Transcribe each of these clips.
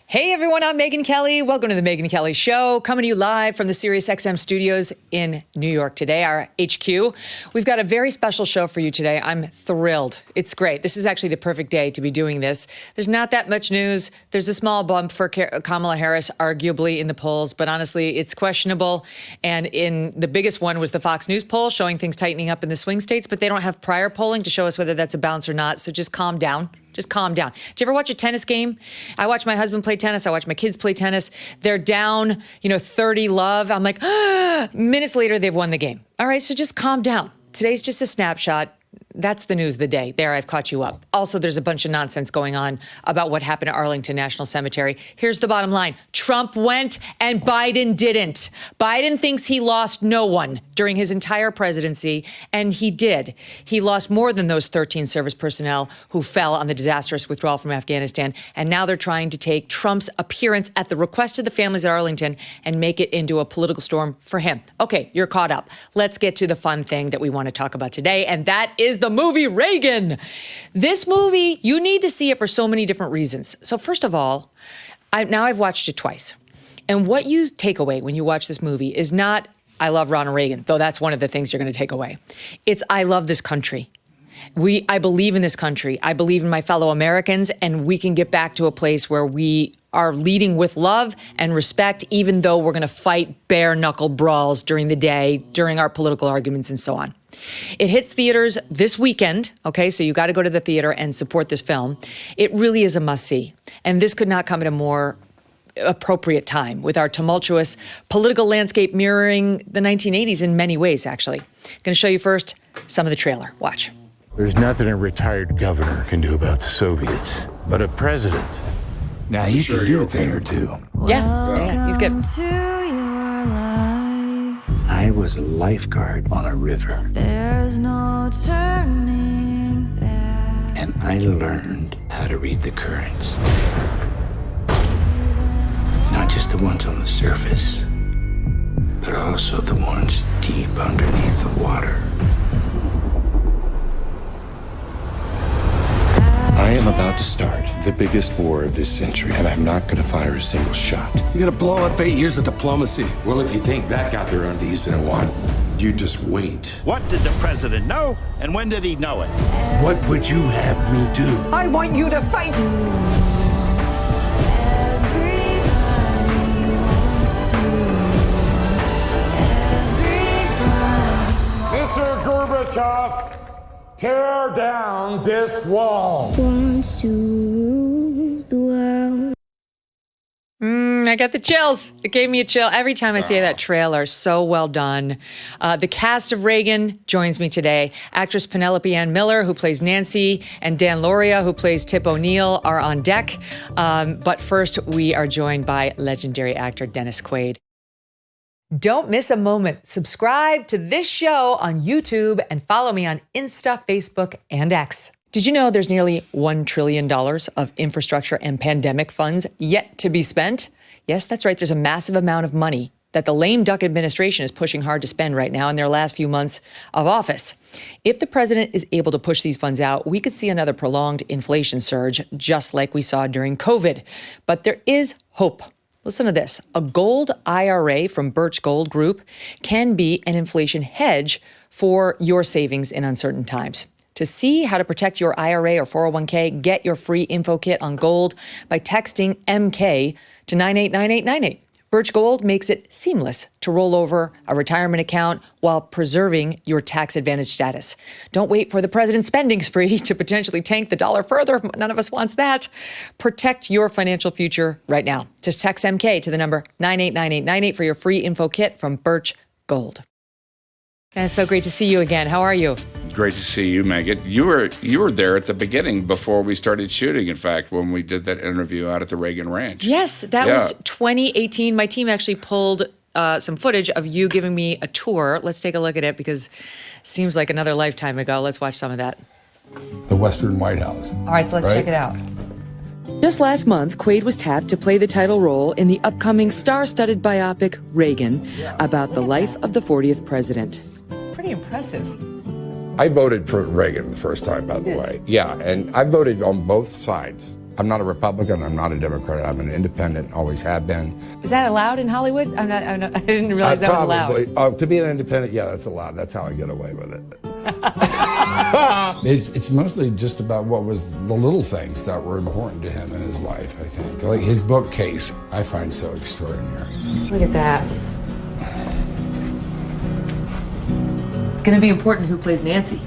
Hey everyone, I'm Megyn Kelly. Welcome to the Megyn Kelly Show, coming to you live from the SiriusXM studios in New York today, our HQ. We've got a very special show for you today. I'm thrilled. It's great. This is actually the perfect day to be doing this. There's not that much news. There's a small bump for Kamala Harris, arguably in the polls, but honestly, it's questionable. And in the biggest one was the Fox News poll showing things tightening up in the swing states, but they don't have prior polling to show us whether that's a bounce or not. So just calm down. Just calm down. Do you ever watch a tennis game? I watch my husband play tennis. I watch my kids play tennis. They're down, 30 love. I'm like, minutes later, they've won the game. All right, so just calm down. Today's just a snapshot. That's the news of the day. There, I've caught you up. Also, there's a bunch of nonsense going on about what happened at Arlington National Cemetery. Here's the bottom line. Trump went and Biden didn't. Biden thinks he lost no one during his entire presidency, and he did. He lost more than those 13 service personnel who fell on the disastrous withdrawal from Afghanistan, and now they're trying to take Trump's appearance at the request of the families at Arlington and make it into a political storm for him. Okay, you're caught up. Let's get to the fun thing that we want to talk about today, and that is the movie Reagan. This movie, you need to see it for so many different reasons. So first of all, I've watched it twice. And what you take away when you watch this movie is not, I love Ronald Reagan, though that's one of the things you're going to take away. It's, I love this country. I believe in this country. I believe in my fellow Americans, and we can get back to a place where we are leading with love and respect, even though we're going to fight bare knuckle brawls during the day, during our political arguments and so on. It hits theaters this weekend, okay? So you got to go to the theater and support this film. It really is a must-see. And this could not come at a more appropriate time with our tumultuous political landscape mirroring the 1980s in many ways, actually. I'm going to show you first some of the trailer. Watch. There's nothing a retired governor can do about the Soviets, but a president. Now you can do a thing or two. Yeah, he's good. I was a lifeguard on a river. There's no turning back. And I learned how to read the currents. Not just the ones on the surface, but also the ones deep underneath the water. I am about to start the biggest war of this century, and I'm not going to fire a single shot. You're gonna blow up 8 years of diplomacy. Well, if you think that got their undies in a wad, you just wait. What did the president know, and when did he know it? What would you have me do? I want you to fight. Mr. Gorbachev, tear down this wall. Wants to rule the world. I got the chills. It gave me a chill every time I see that trailer. So well done. The cast of Reagan joins me today. Actress Penelope Ann Miller, who plays Nancy, and Dan Lauria, who plays Tip O'Neill, are on deck. But first, we are joined by legendary actor Dennis Quaid. Don't miss a moment. Subscribe to this show on YouTube and follow me on Insta, Facebook, and X. Did you know there's nearly $1 trillion of infrastructure and pandemic funds yet to be spent? Yes, that's right. There's a massive amount of money that the lame duck administration is pushing hard to spend right now in their last few months of office. If the president is able to push these funds out, we could see another prolonged inflation surge, just like we saw during COVID. But there is hope. Listen to this. A gold IRA from Birch Gold Group can be an inflation hedge for your savings in uncertain times. To see how to protect your IRA or 401k, get your free info kit on gold by texting MK to 989898. Birch Gold makes it seamless to roll over a retirement account while preserving your tax advantage status. Don't wait for the president's spending spree to potentially tank the dollar further. None of us wants that. Protect your financial future right now. Just text MK to the number 989898 for your free info kit from Birch Gold. And it's so great to see you again. How are you? Great to see you, Megyn. You were there at the beginning before we started shooting, in fact, when we did that interview out at the Reagan Ranch. Yes, that was 2018. My team actually pulled some footage of you giving me a tour. Let's take a look at it because it seems like another lifetime ago. Let's watch some of that. The Western White House. All right, so let's check it out. Just last month, Quaid was tapped to play the title role in the upcoming star-studded biopic Reagan about the life of the 40th president. Pretty impressive. I voted for Reagan the first time, by the way. Yeah, and I voted on both sides I'm not a Republican. I'm not a Democrat. I'm an independent, always have been. Is that allowed in Hollywood? I'm not, I didn't realize that was allowed. To be an independent, yeah, that's allowed. That's how I get away with it. It's mostly just about what was the little things that were important to him in his life, I think. Like his bookcase, I find so extraordinary. Look at that. It's going to be important who plays Nancy.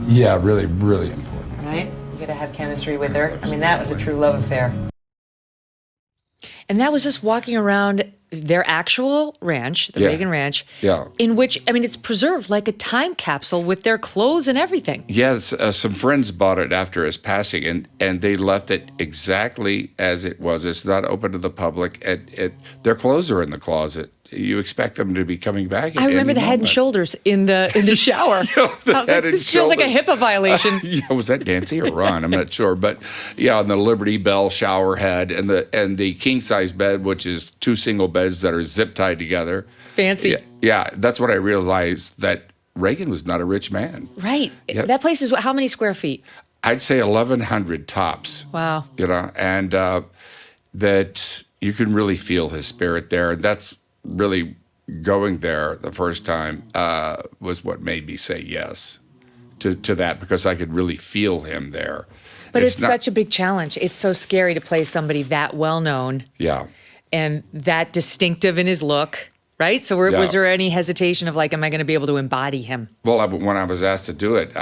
Yeah, really, really important. Right? You got to have chemistry with her. I mean, that was a true love affair. And that was just walking around their actual ranch, the Reagan Ranch, in which, I mean, it's preserved like a time capsule with their clothes and everything. Yes, some friends bought it after his passing, and they left it exactly as it was. It's not open to the public. Their clothes are in the closet. You expect them to be coming back. I remember the Head and Shoulders in the shower. I was like, this feels like a HIPAA violation. Was that Nancy or Ron? I'm not sure, but yeah, and the Liberty Bell shower head and the king size bed, which is 2 single beds that are zip tied together. Fancy. Yeah, that's what I realized, that Reagan was not a rich man. Right. Yeah. That place is how many square feet? I'd say 1,100 tops. Wow. And that you can really feel his spirit there, and that's really going there the first time was what made me say yes to that, because I could really feel him there. But it's such a big challenge. It's so scary to play somebody that well known. Yeah. And that distinctive in his look, right? So was there any hesitation of like, am I going to be able to embody him? Well, when I was asked to do it,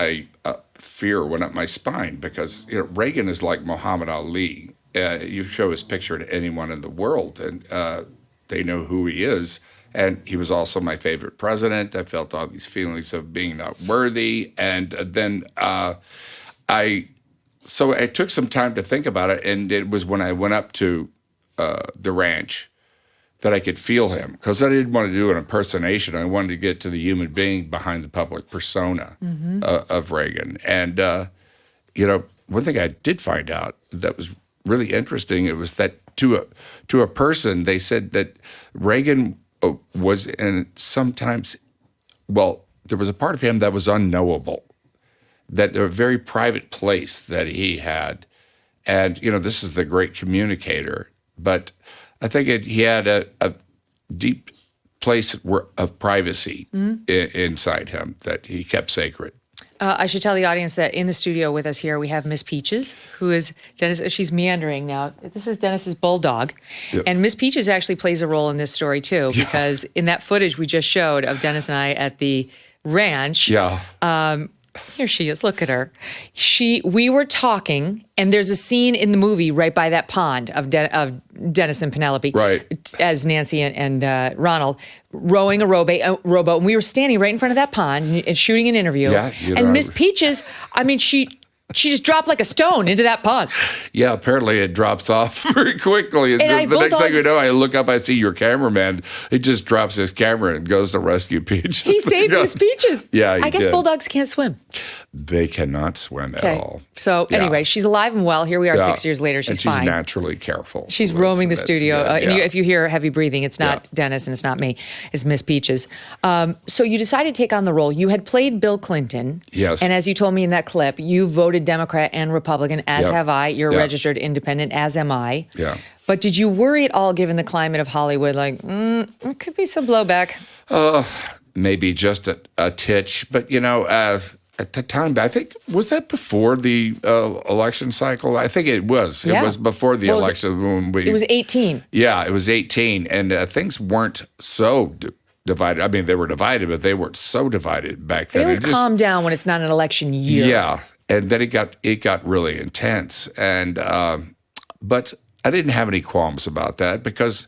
fear went up my spine, because Reagan is like Muhammad Ali. You show his picture to anyone in the world, and they know who he is. And he was also my favorite president. I felt all these feelings of being not worthy. And then so I took some time to think about it. And it was when I went up to the ranch that I could feel him, because I didn't want to do an impersonation. I wanted to get to the human being behind the public persona of Reagan. And, one thing I did find out that was really interesting, it was that to a person, they said that Reagan was sometimes, there was a part of him that was unknowable, that a very private place that he had. And, this is the great communicator, but I think he had a deep place of privacy inside him that he kept sacred. I should tell the audience that in the studio with us here, we have Miss Peaches, who is Dennis. She's meandering now. This is Dennis's bulldog. Yep. And Miss Peaches actually plays a role in this story, too, because in that footage we just showed of Dennis and I at the ranch. Yeah. Here she is. Look at her. We were talking, and there's a scene in the movie right by that pond of Dennis and Penelope, right, as Nancy and Ronald rowing a rowboat, and we were standing right in front of that pond and shooting an interview. Yeah, and Miss Peaches, I mean, she just dropped like a stone into that pond. Yeah, apparently it drops off very quickly. And the next thing you know, I look up, I see your cameraman. He just drops his camera and goes to rescue Peaches. He saved Miss Peaches. Yeah, I guess bulldogs can't swim. They cannot swim at all. So anyway, she's alive and well. Here we are 6 years later. She's fine. She's naturally careful. She's roaming the studio. And if you hear heavy breathing, it's not Dennis and it's not me. It's Miss Peaches. So you decided to take on the role. You had played Bill Clinton. Yes. And as you told me in that clip, you voted Democrat and Republican, as have I. You're a registered independent, as am I. Yeah. But did you worry at all, given the climate of Hollywood, like, it could be some blowback? Maybe just a titch. But, at the time, I think, was that before the election cycle? I think it was. Yeah. It was before the election. It was 18. Yeah, it was 18. And things weren't so divided. I mean, they were divided, but they weren't so divided back then. They always calm down when it's not an election year. Yeah. And then it got really intense. And but I didn't have any qualms about that, because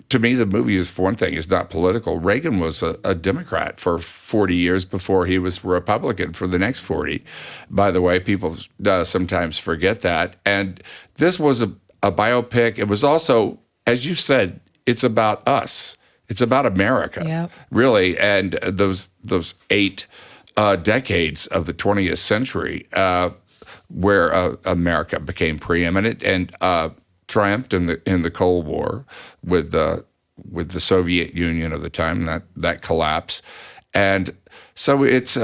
to me, the movie is, for one thing, is not political. Reagan was a Democrat for 40 years before he was Republican for the next 40. By the way, people sometimes forget that. And this was a biopic. It was also, as you said, it's about us. It's about America, really. And those 8 decades of the 20th century where America became preeminent and triumphed in the Cold War with the Soviet Union of the time, that collapse. And so it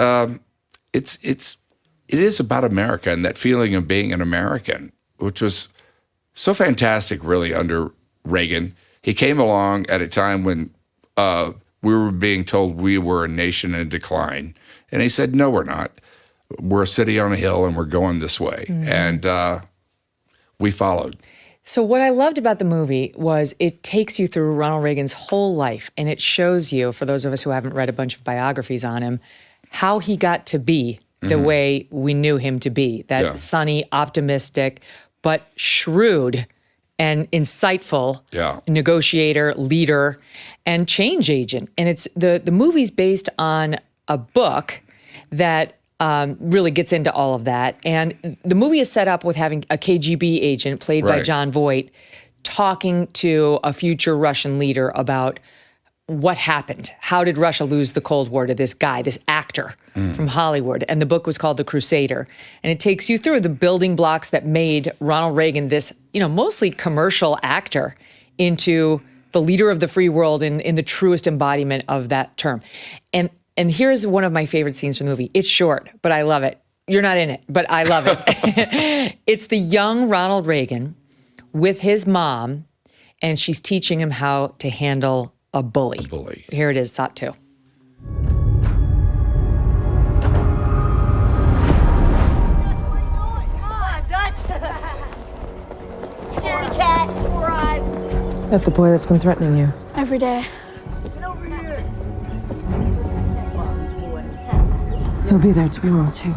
is about America and that feeling of being an American, which was so fantastic, really, under Reagan. He came along at a time when we were being told we were a nation in decline. And he said, no, we're not. We're a city on a hill, and we're going this way. And we followed. So what I loved about the movie was it takes you through Ronald Reagan's whole life, and it shows you, for those of us who haven't read a bunch of biographies on him, how he got to be the way we knew him to be, that sunny, optimistic, but shrewd and insightful negotiator, leader, and change agent. And it's the movie's based on a book that really gets into all of that. And the movie is set up with having a KGB agent played by John Voight talking to a future Russian leader about what happened. How did Russia lose the Cold War to this guy, this actor from Hollywood? And the book was called The Crusader. And it takes you through the building blocks that made Ronald Reagan this, mostly commercial actor into the leader of the free world in the truest embodiment of that term. And here's one of my favorite scenes from the movie. It's short, but I love it. You're not in it, but I love it. It's the young Ronald Reagan with his mom, and she's teaching him how to handle a bully. Here it is, shot 2. Scaredy cat, 4 eyes. That's the boy that's been threatening you. Every day. Get over here. He'll be there tomorrow, too.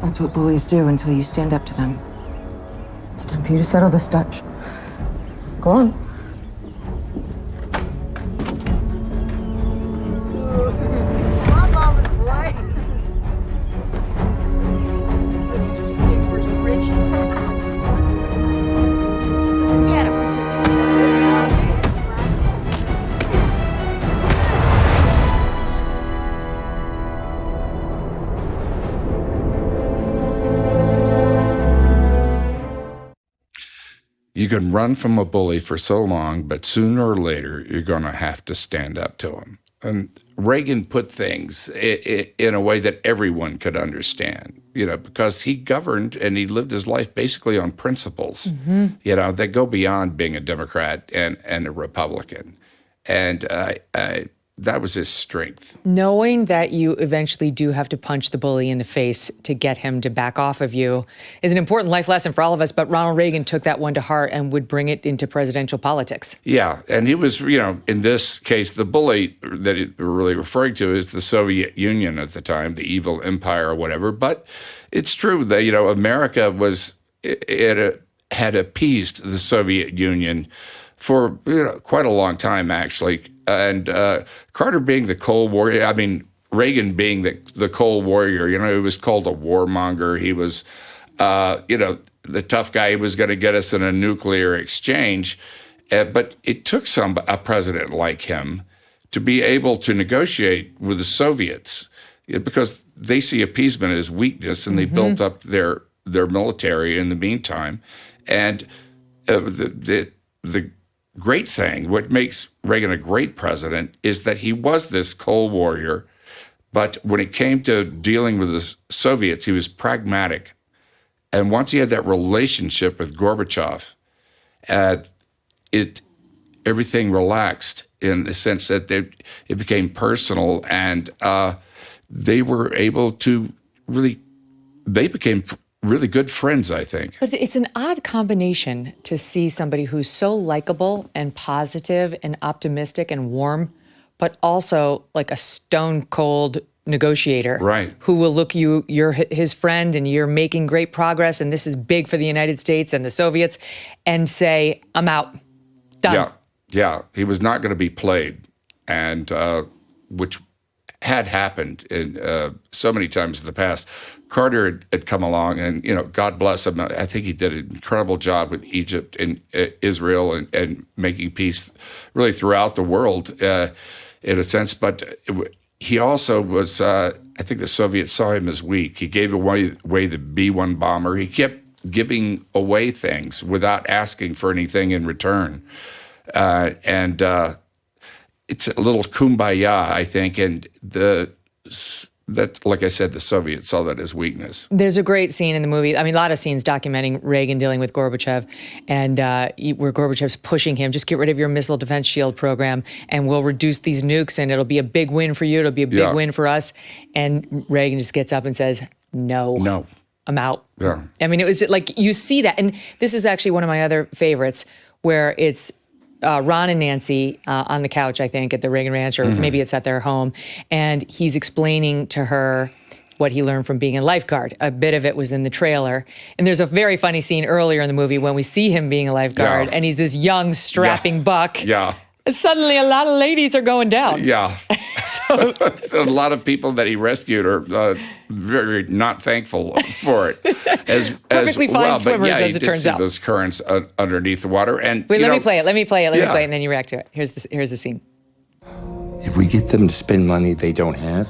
That's what bullies do until you stand up to them. It's time for you to settle this, Dutch. Go on. My mama's boy. For some riches. Let's get him. You can run from a bully for so long, but sooner or later, you're going to have to stand up to him. And Reagan put things in a way that everyone could understand, because he governed and he lived his life basically on principles, that go beyond being a Democrat and a Republican. And that was his strength. Knowing that you eventually do have to punch the bully in the face to get him to back off of you is an important life lesson for all of us, but Ronald Reagan took that one to heart and would bring it into presidential politics. Yeah, and he was, in this case, the bully that we're really referring to is the Soviet Union at the time, the evil empire or whatever. But it's true that, America had appeased the Soviet Union for quite a long time, actually. And Carter being the Cold Warrior, Reagan being the Cold Warrior, he was called a warmonger. He was, the tough guy who was going to get us in a nuclear exchange. But it took a president like him to be able to negotiate with the Soviets because they see appeasement as weakness, and they built up their military in the meantime. And the great thing, what makes Reagan a great president, is that he was this Cold Warrior, but when it came to dealing with the Soviets, he was pragmatic. And once he had that relationship with Gorbachev, everything relaxed in the sense that it became personal, and they were able to they became really good friends, I think. But it's an odd combination to see somebody who's so likable and positive and optimistic and warm, but also like a stone cold negotiator, right? Who will look you're his friend and you're making great progress and this is big for the United States and the Soviets, and say, I'm out, done. Yeah. He was not going to be played, and which had happened in so many times in the past. Carter had come along, and God bless him. I think he did an incredible job with Egypt and Israel and making peace really throughout the world in a sense. But he also was. I think the Soviets saw him as weak. He gave away the B-1 bomber. He kept giving away things without asking for anything in return, and it's a little kumbaya, I think, and the that, like I said, the Soviets saw that as weakness. There's a great scene in the movie. I mean, a lot of scenes documenting Reagan dealing with Gorbachev, and where Gorbachev's pushing him, just get rid of your missile defense shield program, and we'll reduce these nukes, and it'll be a big win for you. It'll be a big win for us. And Reagan just gets up and says, "No, I'm out." Yeah. I mean, it was like you see that, and this is actually one of my other favorites, where it's Ron and Nancy on the couch, I think, at the Reagan Ranch, or maybe it's at their home, and he's explaining to her what he learned from being a lifeguard. A bit of it was in the trailer. And there's a very funny scene earlier in the movie when we see him being a lifeguard, and he's this young, strapping buck. Yeah. And suddenly a lot of ladies are going down. Yeah. So, a lot of people that he rescued are very not thankful for it. Perfectly fine swimmers, but as it turns out. Those currents underneath the water. And wait, let me play it, and then you react to it. Here's the scene. If we get them to spend money they don't have,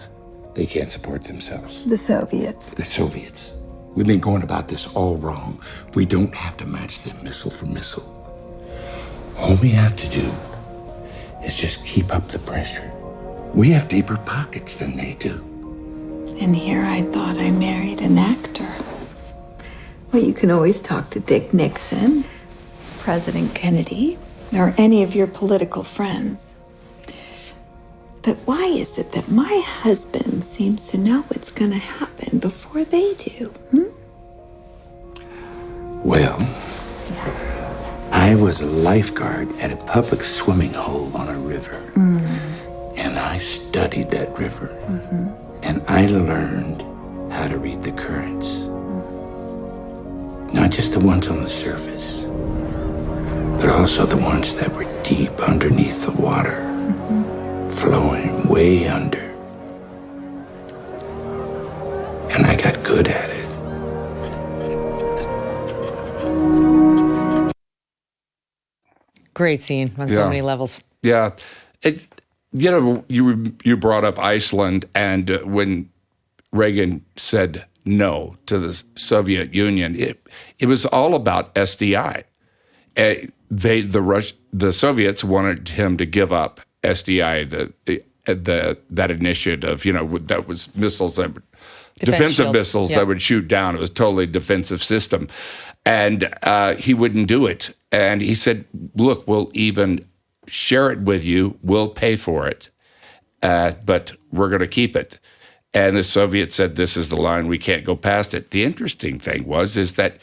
they can't support themselves. The Soviets. The Soviets. We've been going about this all wrong. We don't have to match them missile for missile. All we have to do is just keep up the pressure. We have deeper pockets than they do. And here I thought I married an actor. Well, you can always talk to Dick Nixon, President Kennedy, or any of your political friends. But why is it that my husband seems to know what's going to happen before they do? Well, I was a lifeguard at a public swimming hole on a river. And I studied that river. And I learned how to read the currents. Not just the ones on the surface, but also the ones that were deep underneath the water, flowing way under. And I got good at it. Great scene on so many levels. Yeah. You brought up Iceland, and when Reagan said no to the Soviet Union, it was all about SDI. The Soviets wanted him to give up SDI, that initiative, that was missiles that defensive missiles that would shoot down. It was totally defensive system. And he wouldn't do it. And he said, look, we'll even share it with you. We'll pay for it. But we're going to keep it. And the Soviets said, this is the line. We can't go past it. The interesting thing is that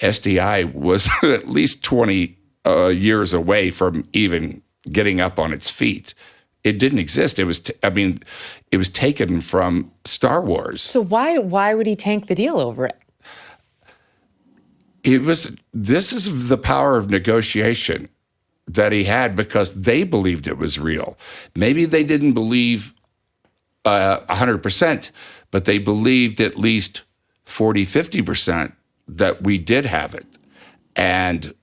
SDI was at least 20 years away from even getting up on its feet. It didn't exist. It was, it was taken from Star Wars. So why would he tank the deal over it? This is the power of negotiation that he had, because they believed it was real. Maybe they didn't believe 100%, but they believed at least 40, 50% that we did have it. And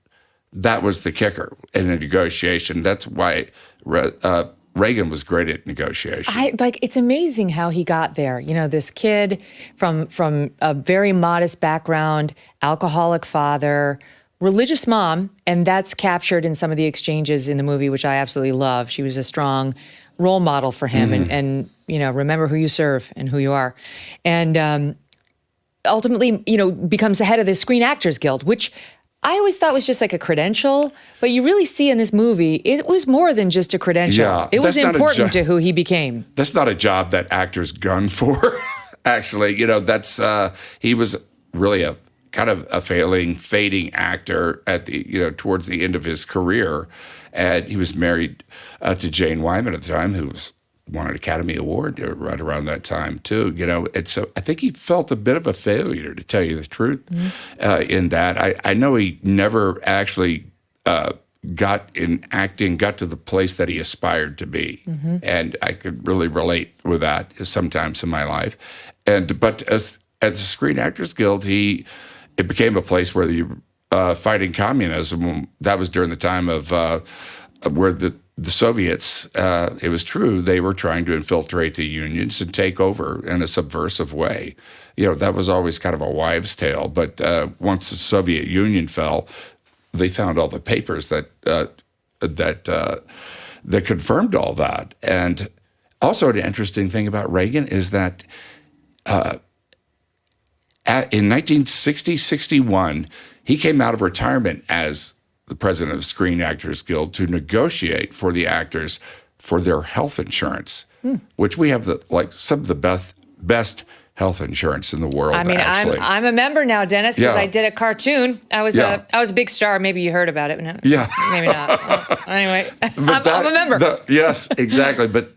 that was the kicker in a negotiation. That's why Reagan was great at negotiation. It's amazing how he got there. This kid from a very modest background, alcoholic father, religious mom, and that's captured in some of the exchanges in the movie, which I absolutely love. She was a strong role model for him, and remember who you serve and who you are. And ultimately, becomes the head of the Screen Actors Guild, which I always thought was just like a credential, but you really see in this movie, it was more than just a credential. Yeah, it was important to who he became. That's not a job that actors gun for, actually. He was really a kind of a fading actor at the, towards the end of his career. And he was married to Jane Wyman at the time, who won an Academy Award right around that time too. And so I think he felt a bit of a failure, to tell you the truth, in that. I know he never actually got to the place that he aspired to be, and I could really relate with that sometimes in my life. But as at the Screen Actors Guild, it became a place where you fighting communism. That was during the time of where the Soviets, it was true, they were trying to infiltrate the unions and take over in a subversive way. That was always kind of a wives' tale. But once the Soviet Union fell, they found all the papers that confirmed all that. And also, an interesting thing about Reagan is that in 1960-61, he came out of retirement as the president of Screen Actors Guild to negotiate for the actors for their health insurance, which we have some of the best health insurance in the world. I mean, actually. I'm a member now, Dennis, because Yeah. I did a cartoon. I was a big star. Maybe you heard about it. No, Yeah. maybe not. Well, anyway, I'm a member. Yes, exactly. But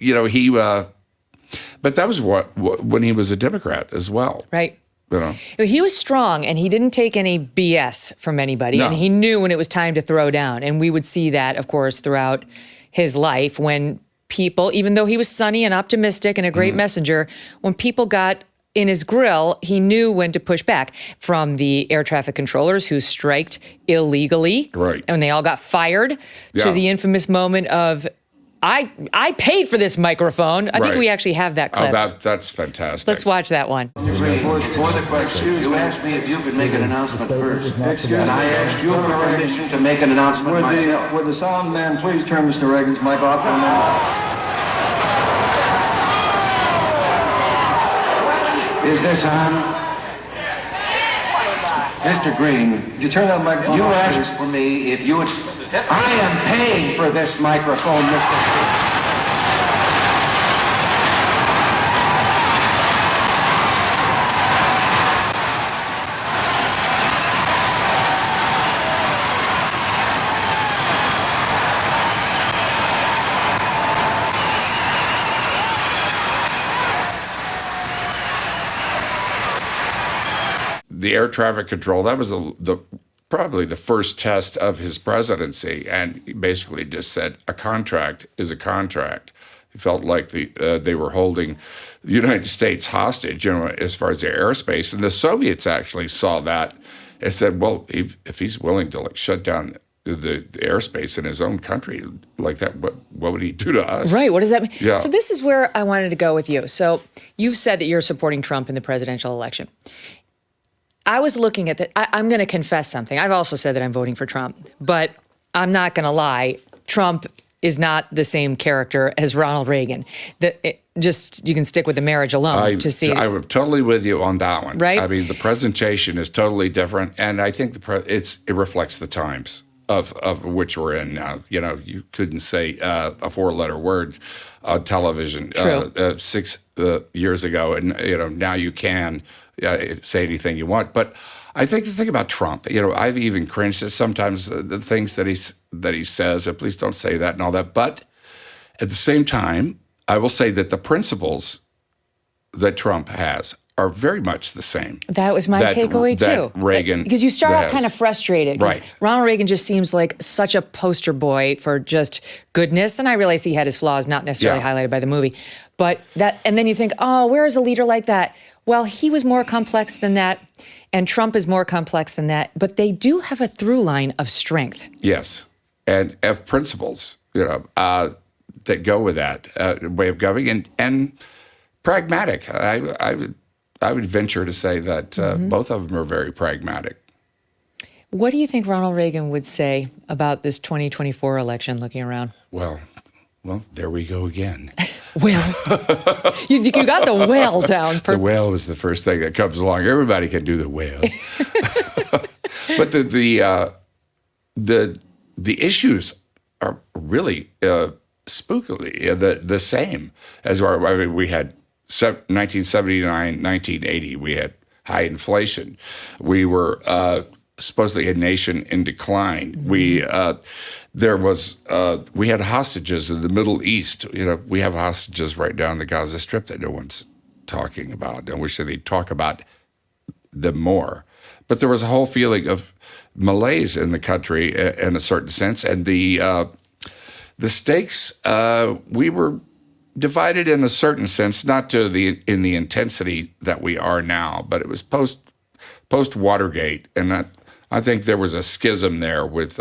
but that was when he was a Democrat as well. Right. You know. He was strong, and he didn't take any BS from anybody, No. and he knew when it was time to throw down. And we would see that, of course, throughout his life when people, even though he was sunny and optimistic and a great messenger, when people got in his grill, he knew when to push back, from the air traffic controllers who striked illegally, Right. and they all got fired, to Yeah. the infamous moment of, I paid for this microphone. I think Right. we actually have that clip. That's fantastic. Let's watch that one. For the question, you asked me if you could make an announcement first. And I asked you for permission to make an announcement myself. Would the sound man please turn Mr. Reagan's mic off for a minute? Is this on? Mr. Green, Would you turn that microphone you off, asked for me if you would... I am paying for this microphone, Mr. Green. The air traffic control, that was probably the first test of his presidency. And he basically just said, a contract is a contract. He felt like they were holding the United States hostage, as far as their airspace. And the Soviets actually saw that and said, well, if he's willing to shut down the airspace in his own country like that, what would he do to us? Right. What does that mean? Yeah. So this is where I wanted to go with you. So you've said that you're supporting Trump in the presidential election. I was looking at that. I'm going to confess something. I've also said that I'm voting for Trump, but I'm not going to lie. Trump is not the same character as Ronald Reagan. You can stick with the marriage alone to see. I'm totally with you on that one. Right? I mean, the presentation is totally different, and I think it reflects the times of which we're in now. You couldn't say a four-letter word on television 6 years ago, and now you can say anything you want. But I think the thing about Trump, I've even cringed at sometimes the things that he says. Please don't say that and all that. But at the same time, I will say that the principles that Trump has are very much the same. That was my takeaway too. Reagan, because you start out kind of frustrated. Right. Ronald Reagan just seems like such a poster boy for just goodness, and I realize he had his flaws, not necessarily highlighted by the movie, and then you think, oh, where is a leader like that? Well, he was more complex than that, and Trump is more complex than that. But they do have a through line of strength. Yes, and of principles, that go with that way of governing, and pragmatic. I would venture to say that both of them are very pragmatic. What do you think Ronald Reagan would say about this 2024 election, looking around? Well, there we go again. Well, you got the well down. The well is the first thing that comes along. Everybody can do the well. But the issues are really spookily the same as we had 1979, 1980. We had high inflation. We were supposedly a nation in decline. Mm-hmm. We had hostages in the Middle East. We have hostages right now in the Gaza Strip that no one's talking about. I wish they'd talk about them more. But there was a whole feeling of malaise in the country in a certain sense, and the stakes, we were divided in a certain sense, not in the intensity that we are now, but it was post Watergate, and I think there was a schism there with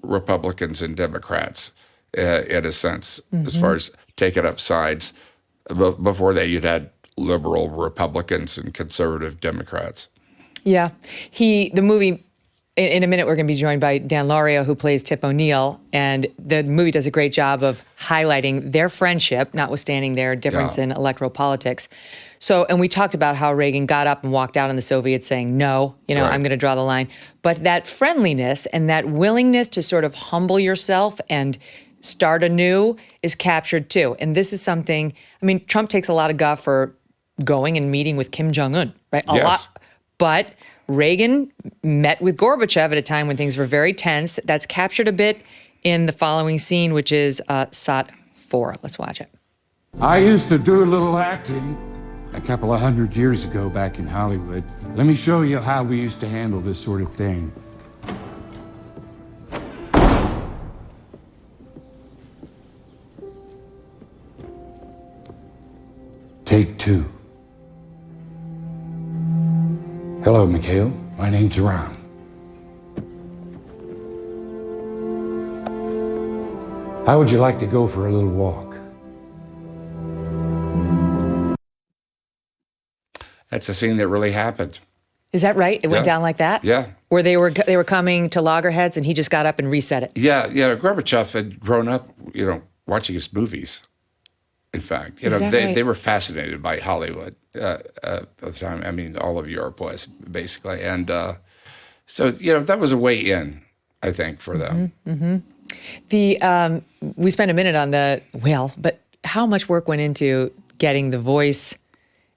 Republicans and Democrats, in a sense, as far as taking up sides. Before that, you'd had liberal Republicans and conservative Democrats. Yeah, the movie in a minute, we're going to be joined by Dan Lauria, who plays Tip O'Neill. And the movie does a great job of highlighting their friendship, notwithstanding their difference in electoral politics. So, and we talked about how Reagan got up and walked out on the Soviets saying, no, I'm going to draw the line. But that friendliness and that willingness to sort of humble yourself and start anew is captured too. And this is something, I mean, Trump takes a lot of guff for going and meeting with Kim Jong-un, right? A lot. But Reagan met with Gorbachev at a time when things were very tense. That's captured a bit in the following scene, which is SOT 4. Let's watch it. I used to do a little acting a couple of 100 years ago back in Hollywood. Let me show you how we used to handle this sort of thing. Take 2. Hello, Mikhail. My name's Ron. How would you like to go for a little walk? That's a scene that really happened. Is that right? It went down like that? Yeah. Where they were coming to loggerheads and he just got up and reset it. Yeah, Gorbachev had grown up, watching his movies. In fact, they were fascinated by Hollywood at the time. I mean, all of Europe was basically, and so that was a way in, I think, for them. We spent a minute on but how much work went into getting the voice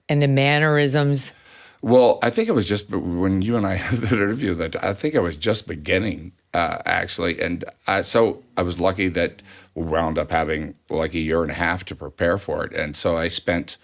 and the mannerisms? Well, I think it was just when you and I had that interview that I think I was just beginning, actually. And so I was lucky that we wound up having like a year and a half to prepare for it. And so I spent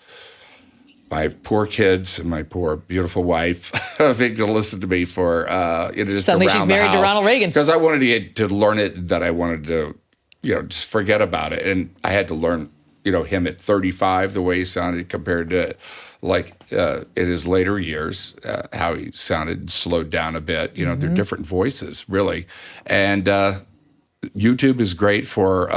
my poor kids and my poor beautiful wife having to listen to me for, just suddenly around she's married to Ronald Reagan. Because I wanted to learn it, that I wanted to, just forget about it. And I had to learn, him at 35, the way he sounded compared to in his later years, how he sounded slowed down a bit. They're different voices, really. And YouTube is great for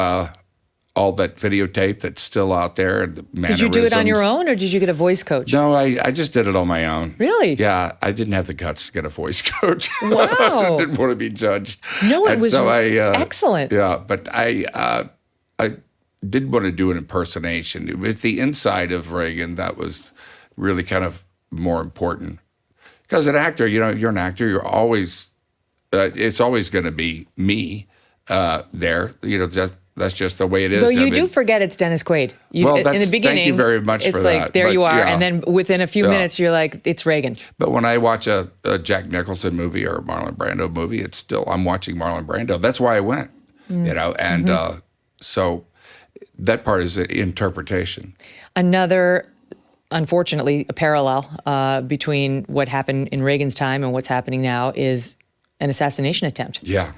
all that videotape that's still out there. The did you do it on your own, or did you get a voice coach? No, I just did it on my own. Really? Yeah, I didn't have the guts to get a voice coach. Wow. I didn't want to be judged. No, it was excellent. Yeah, but I did want to do an impersonation. With the inside of Reagan, that was really kind of more important. Because an actor, you're an actor, you're always, it's always going to be me there. That's just the way it is. Though you do forget it's Dennis Quaid. In the beginning, thank you very much for that. It's like, there you are, and then within a few minutes, you're like, it's Reagan. But when I watch a Jack Nicholson movie or a Marlon Brando movie, it's still, I'm watching Marlon Brando. That's why I went, and so that part is the interpretation. Another, unfortunately, a parallel between what happened in Reagan's time and what's happening now is an assassination attempt. Yeah.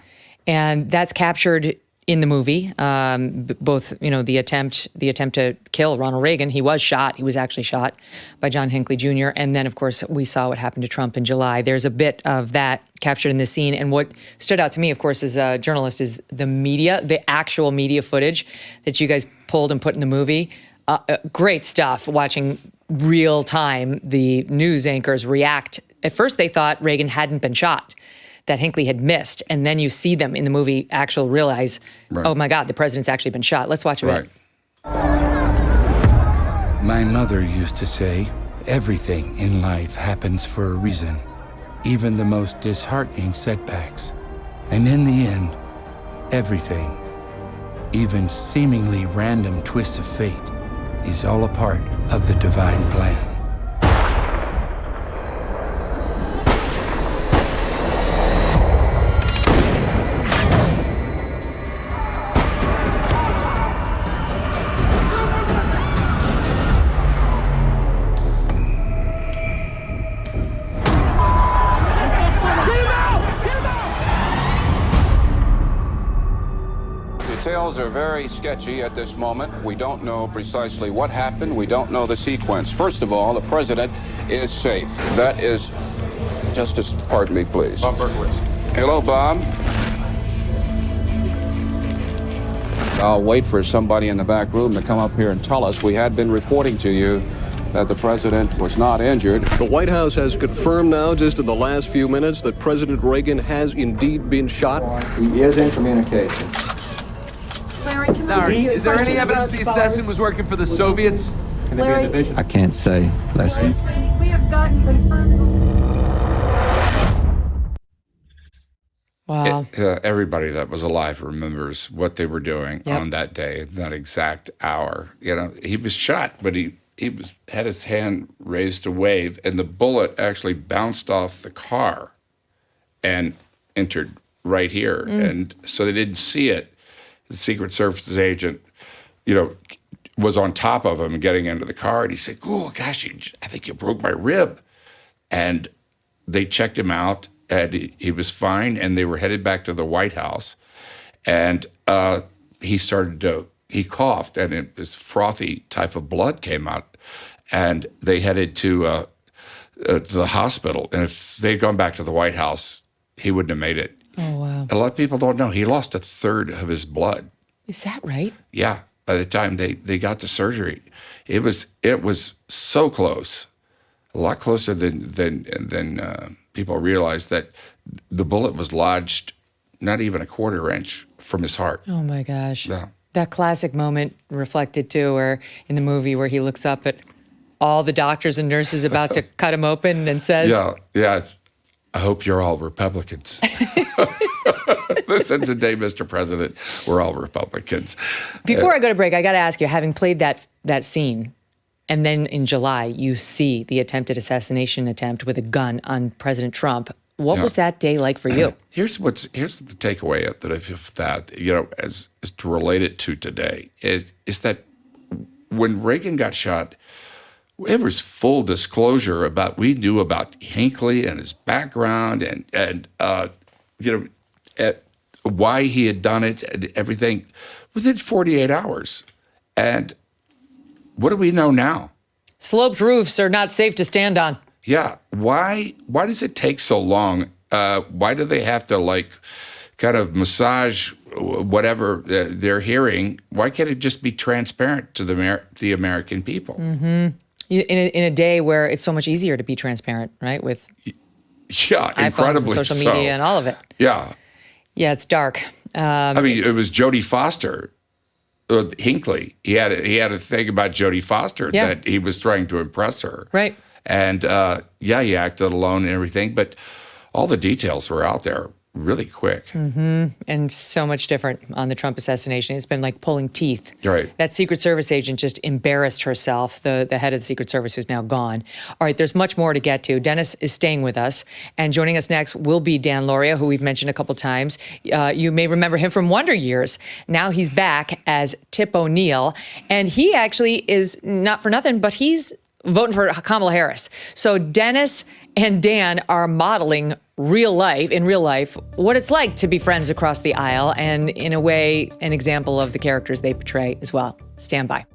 And that's captured in the movie, both, the attempt to kill Ronald Reagan. He was shot. He was actually shot by John Hinckley Jr. And then, of course, we saw what happened to Trump in July. There's a bit of that captured in this scene. And what stood out to me, of course, as a journalist is the media, the actual media footage that you guys pulled and put in the movie. Great stuff, watching real time the news anchors react. At first, they thought Reagan hadn't been shot, that Hinckley had missed. And then you see them in the movie actually realize, oh my God, the president's actually been shot. Let's watch a bit. My mother used to say, everything in life happens for a reason, even the most disheartening setbacks. And in the end, everything, even seemingly random twists of fate, is all a part of the divine plan. Details are very sketchy at this moment. We don't know precisely what happened. We don't know the sequence. First of all, the president is safe. That is Justice, pardon me, please. Bob Berkowitz. Hello, Bob. I'll wait for somebody in the back room to come up here and tell us. We had been reporting to you that the president was not injured. The White House has confirmed now, just in the last few minutes, that President Reagan has indeed been shot. He is in communication. Larry, is there any evidence the assassin was working for the Soviets? Larry? I can't say, Leslie. We have gotten confirmed. Wow. Everybody that was alive remembers what they were doing on that day, that exact hour. You know, he was shot, but he had his hand raised to wave, and the bullet actually bounced off the car and entered right here. And so they didn't see it. The Secret Service agent, you know, was on top of him getting into the car, and he said, "Oh, gosh, I think you broke my rib." And they checked him out, and he was fine, and they were headed back to the White House. And he coughed, and this frothy type of blood came out, and they headed to the hospital. And if they'd gone back to the White House, he wouldn't have made it. Oh, wow. A lot of people don't know. He lost a third of his blood. Is that right? Yeah. By the time they got to surgery, it was so close, a lot closer than people realized, that the bullet was lodged not even a quarter inch from his heart. Oh my gosh. Yeah. That classic moment reflected too, where in the movie where he looks up at all the doctors and nurses about to cut him open and says, Yeah. I hope you're all Republicans. Listen today, Mr. President, we're all Republicans. Before I go to break, I got to ask you, having played that scene, and then in July, you see the attempted assassination attempt with a gun on President Trump. What was that day like for you? Here's the takeaway that of that, you know, as to relate it to today, is that when Reagan got shot, it was full disclosure about, we knew about Hinckley and his background and you know, why he had done it and everything within 48 hours. And what do we know now? Sloped roofs are not safe to stand on. Yeah. Why does it take so long? Why do they have to kind of massage whatever they're hearing? Why can't it just be transparent to the American people? Mm-hmm. In a day where it's so much easier to be transparent, right? With incredibly and social media and all of it. Yeah. Yeah, it's dark. I mean, it was Jodie Foster, Hinckley. He had a thing about Jodie Foster that he was trying to impress her. Right. And he acted alone and everything, but all the details were out there really quick. Mm-hmm. And so much different on the Trump assassination. It's been like pulling teeth. Right. That Secret Service agent just embarrassed herself, the head of the Secret Service, who's now gone. All right, there's much more to get to. Dennis is staying with us. And joining us next will be Dan Lauria, who we've mentioned a couple times. You may remember him from Wonder Years. Now he's back as Tip O'Neill. And he actually is, not for nothing, but he's voting for Kamala Harris. So Dennis and Dan are modeling in real life, what it's like to be friends across the aisle, and in a way, an example of the characters they portray as well. Stand by.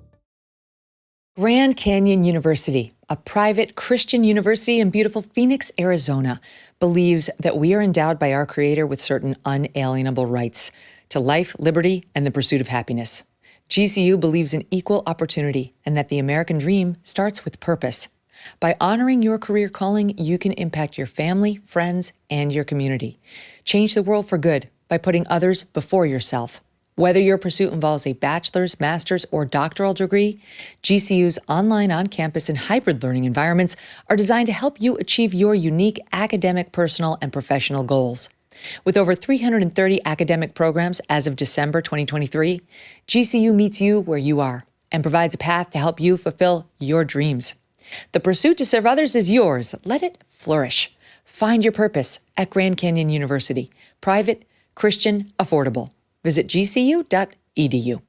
Grand Canyon University, a private Christian university in beautiful Phoenix, Arizona, believes that we are endowed by our Creator with certain unalienable rights to life, liberty, and the pursuit of happiness. GCU believes in equal opportunity and that the American dream starts with purpose. By honoring your career calling, you can impact your family, friends, and your community. Change the world for good by putting others before yourself. Whether your pursuit involves a bachelor's, master's, or doctoral degree, GCU's online, on-campus, and hybrid learning environments are designed to help you achieve your unique academic, personal, and professional goals. With over 330 academic programs as of December 2023, GCU meets you where you are and provides a path to help you fulfill your dreams. The pursuit to serve others is yours. Let it flourish. Find your purpose at Grand Canyon University. Private, Christian, affordable. Visit gcu.edu.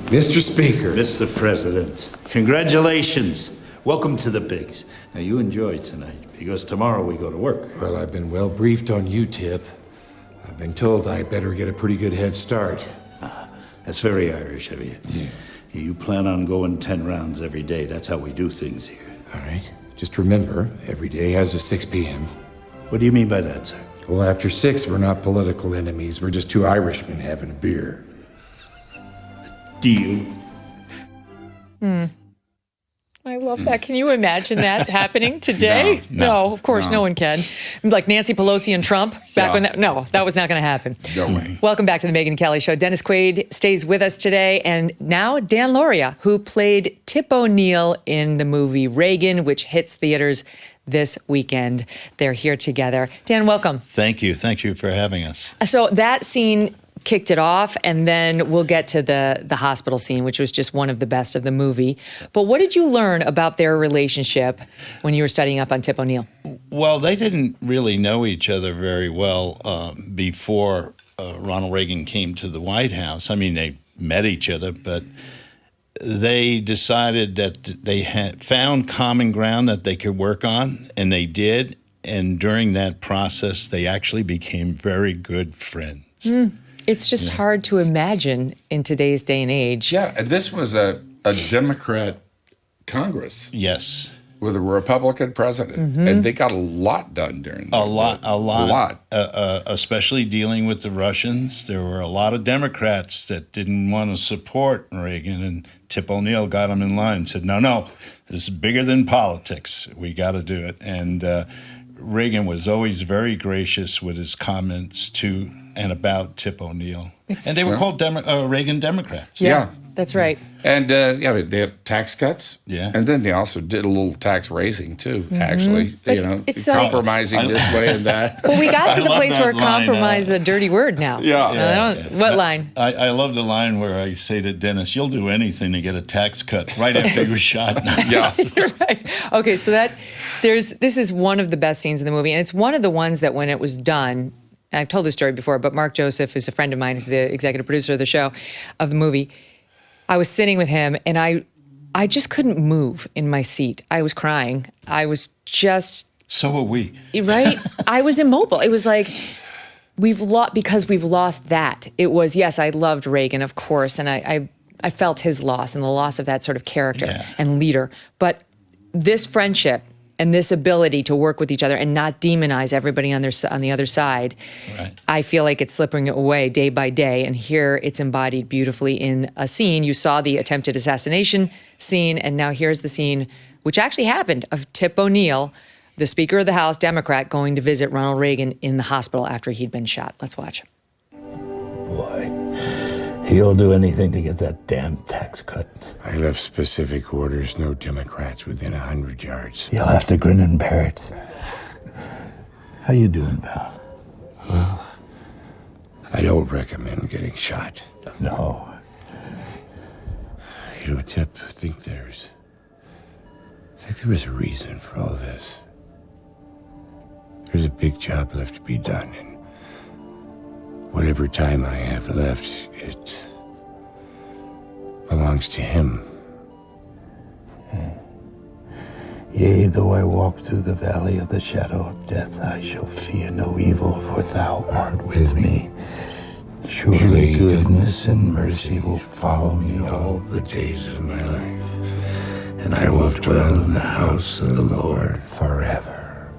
Mr. Speaker. Mr. President, congratulations. Welcome to the Bigs. Now, you enjoy tonight, because tomorrow we go to work. Well, I've been well briefed on you, Tip. I've been told I better get a pretty good head start. That's very Irish of you. Yeah. You plan on going 10 rounds every day. That's how we do things here. All right. Just remember, every day has a 6 p.m. What do you mean by that, sir? Well, after 6, we're not political enemies. We're just two Irishmen having a beer. deal. I love that. Can you imagine that happening today? No, of course, no one can. Like Nancy Pelosi and Trump back when that was not going to happen. No way. Welcome back to the Megyn Kelly Show. Dennis Quaid stays with us today. And now Dan Lauria, who played Tip O'Neill in the movie Reagan, which hits theaters this weekend. They're here together. Dan, welcome. Thank you. Thank you for having us. So that scene kicked it off, and then we'll get to the hospital scene, which was just one of the best of the movie. But what did you learn about their relationship when you were studying up on Tip O'Neill? Well, they didn't really know each other very well before Ronald Reagan came to the White House. I mean, they met each other, but they decided that they had found common ground that they could work on, and they did. And during that process, they actually became very good friends. It's just hard to imagine in today's day and age. Yeah, and this was a Democrat Congress. Yes. With a Republican president. And they got a lot done during that. A lot. Especially dealing with the Russians. There were a lot of Democrats that didn't want to support Reagan, and Tip O'Neill got them in line and said, no, this is bigger than politics. We got to do it. And Reagan was always very gracious with his comments to and about Tip O'Neill. And they were called Reagan Democrats. Yeah, that's right. And they had tax cuts. Yeah. And then they also did a little tax raising too, actually. But it's compromising this way and that. Well, we got to the place where line, compromise is a dirty word now. What line? I love the line where I say to Dennis, you'll do anything to get a tax cut right after you're shot. Yeah. You're right. Okay, so this is one of the best scenes in the movie, and it's one of the ones that when it was done, and I've told this story before, but Mark Joseph is a friend of mine, he's the executive producer of the show, of the movie. I was sitting with him, and I just couldn't move in my seat. I was crying. I was just... So were we. Right? I was immobile. It was like, we've lost that. It was, yes, I loved Reagan, of course, and I felt his loss and the loss of that sort of character and leader. But this friendship and this ability to work with each other and not demonize everybody on the other side, I feel like it's slipping away day by day. And here it's embodied beautifully in a scene. You saw the attempted assassination scene, and now here's the scene, which actually happened, of Tip O'Neill, the Speaker of the House, Democrat, going to visit Ronald Reagan in the hospital after he'd been shot. Let's watch. Boy, he'll do anything to get that damn tax cut. I left specific orders, no Democrats within 100 yards. You'll have to grin and bear it. How you doing, pal? Well, I don't recommend getting shot. No. You know, Tip, I think there was a reason for all this. There's a big job left to be done, and whatever time I have left, it belongs to him. Yea, though I walk through the valley of the shadow of death, I shall fear no evil, for thou art with me. Surely goodness and mercy will follow me all the days of my life, and I will dwell in the house of the Lord forever.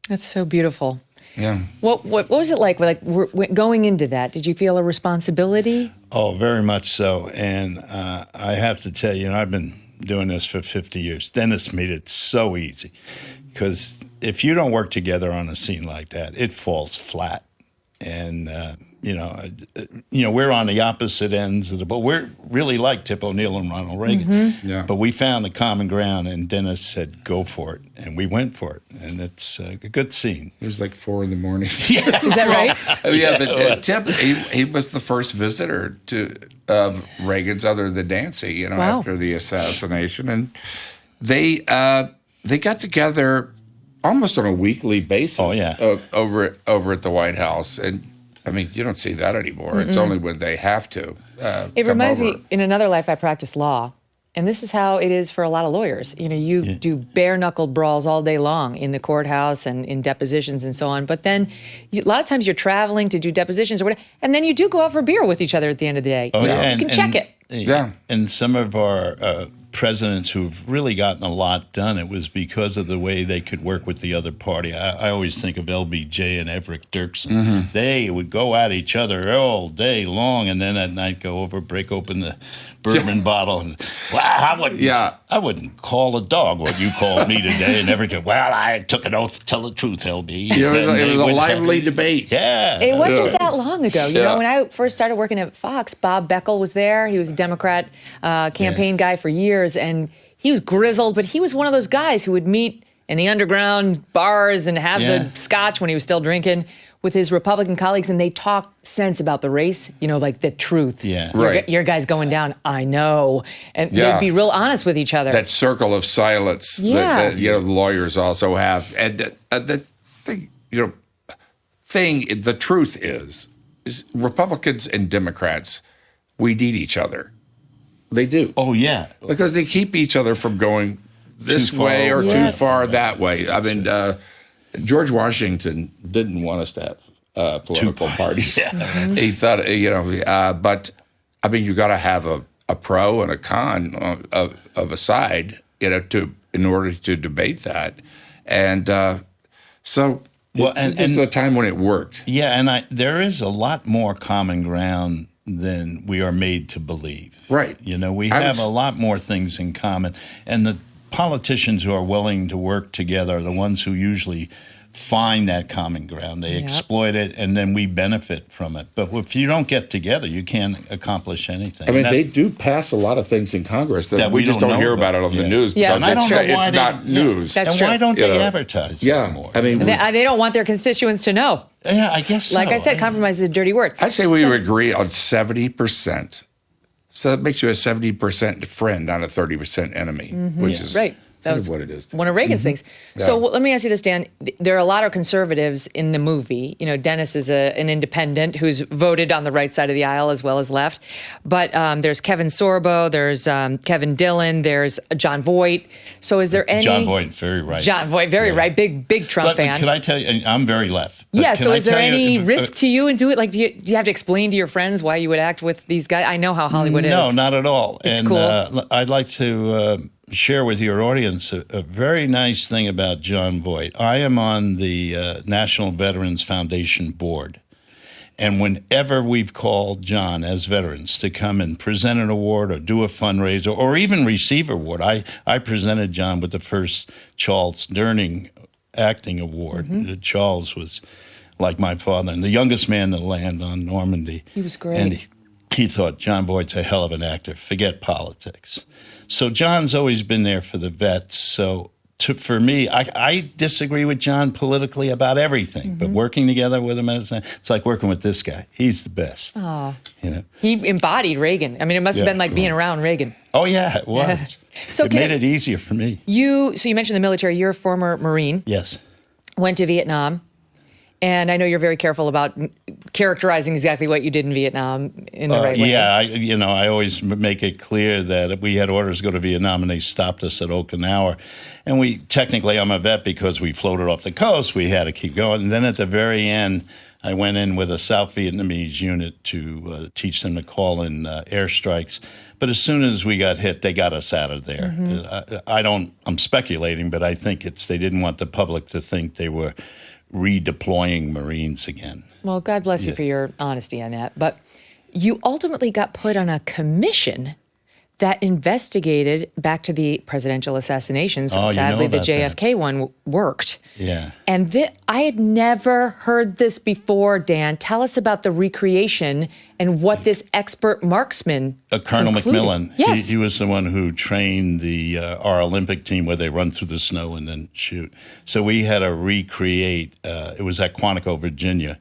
That's so beautiful. Yeah. What was it like going into that? Did you feel a responsibility? Oh, very much so. And I have to tell you, I've been doing this for 50 years. Dennis made it so easy, because if you don't work together on a scene like that, it falls flat. And we're on the opposite ends of the boat. We're really like Tip O'Neill and Ronald Reagan. Yeah. But we found the common ground, and Dennis said, go for it. And we went for it. And it's a good scene. It was like 4 a.m. Yeah. Is that right? Yeah, but Tip, he was the first visitor to Reagan's other than Nancy, after the assassination. And they got together almost on a weekly basis over at the White House. And I mean, you don't see that anymore. It's only when they have to. It reminds me, in another life, I practiced law. And this is how it is for a lot of lawyers. You do bare-knuckled brawls all day long in the courthouse and in depositions and so on. But then a lot of times you're traveling to do depositions or whatever, and then you do go out for beer with each other at the end of the day. You can check it. Yeah. And some of our presidents who've really gotten a lot done, it was because of the way they could work with the other party. I always think of LBJ and Everett Dirksen. Mm-hmm. They would go at each other all day long, and then at night go over, break open the bourbon bottle. And, well, I wouldn't call a dog what you called me today. And everything. Well, I took an oath to tell the truth, LB. It was a lively debate. Yeah. It wasn't that long ago. You know, when I first started working at Fox, Bob Beckel was there. He was a Democrat campaign guy for years, and he was grizzled, but he was one of those guys who would meet in the underground bars and have the scotch when he was still drinking with his Republican colleagues, and they talk sense about the race, you know, like the truth. Yeah. Your guy's going down, I know. And they'd be real honest with each other. That circle of silence that the lawyers also have. And the thing, the truth is Republicans and Democrats, we need each other. They do. Oh, yeah. Because they keep each other from going this way or too far that way. I mean, George Washington didn't want us to have political parties. He thought, but I mean, you got to have a pro and a con of a side, in order to debate that. And so it's a time when it worked. Yeah, and there is a lot more common ground than we are made to believe. Right. We have a lot more things in common. And the politicians who are willing to work together are the ones who usually find that common ground. They exploit it, and then we benefit from it. But if you don't get together, you can't accomplish anything. I mean, they do pass a lot of things in Congress that we just don't hear about it on the news because it's not news. That's and true. Why don't they advertise it more? I mean, they don't want their constituents to know. Yeah, I guess so. Like I said, compromise is a dirty word. I'd say we would agree on 70%. So that makes you a 70% friend, not a 30% enemy, which is right. That was what it is. One of Reagan's things. So let me ask you this, Dan. There are a lot of conservatives in the movie. Dennis is an independent who's voted on the right side of the aisle as well as left. But there's Kevin Sorbo, there's Kevin Dillon, there's John Voight. So is there any... John Voight, very right. John Voight, very right. Big Trump fan. Could I tell you, I'm very left. So is there any risk to you in doing it? Like, do you have to explain to your friends why you would act with these guys? I know how Hollywood is. No, not at all. It's cool. I'd like to... share with your audience a very nice thing about John Voight. I am on the National Veterans Foundation board. And whenever we've called John as veterans to come and present an award or do a fundraiser or even receive an award, I presented John with the first Charles Durning acting award. Charles was like my father and the youngest man to land on Normandy. He was great. And he thought John Voight's a hell of an actor. Forget politics. So John's always been there for the vets. So for me, I disagree with John politically about everything, but working together with him, it's like working with this guy. He's the best. Oh, he embodied Reagan. I mean, it must have been like being around Reagan. Oh yeah, it was. So it made it easier for me. So you mentioned the military. You're a former Marine. Yes. Went to Vietnam. And I know you're very careful about characterizing exactly what you did in Vietnam in the right way. Yeah, I always make it clear that we had orders to go to Vietnam, and they stopped us at Okinawa. And I'm a vet because we floated off the coast. We had to keep going. And then at the very end, I went in with a South Vietnamese unit to teach them to call in airstrikes. But as soon as we got hit, they got us out of there. I'm speculating, but I think they didn't want the public to think they were redeploying Marines again. Well, God bless you for your honesty on that. But you ultimately got put on a commission that investigated back to the presidential assassinations. Sadly, the JFK one worked. Yeah. And I had never heard this before, Dan. Tell us about the recreation and what this expert marksman Colonel concluded. McMillan. Yes. He was the one who trained our Olympic team where they run through the snow and then shoot. So we had to recreate, it was at Quantico, Virginia.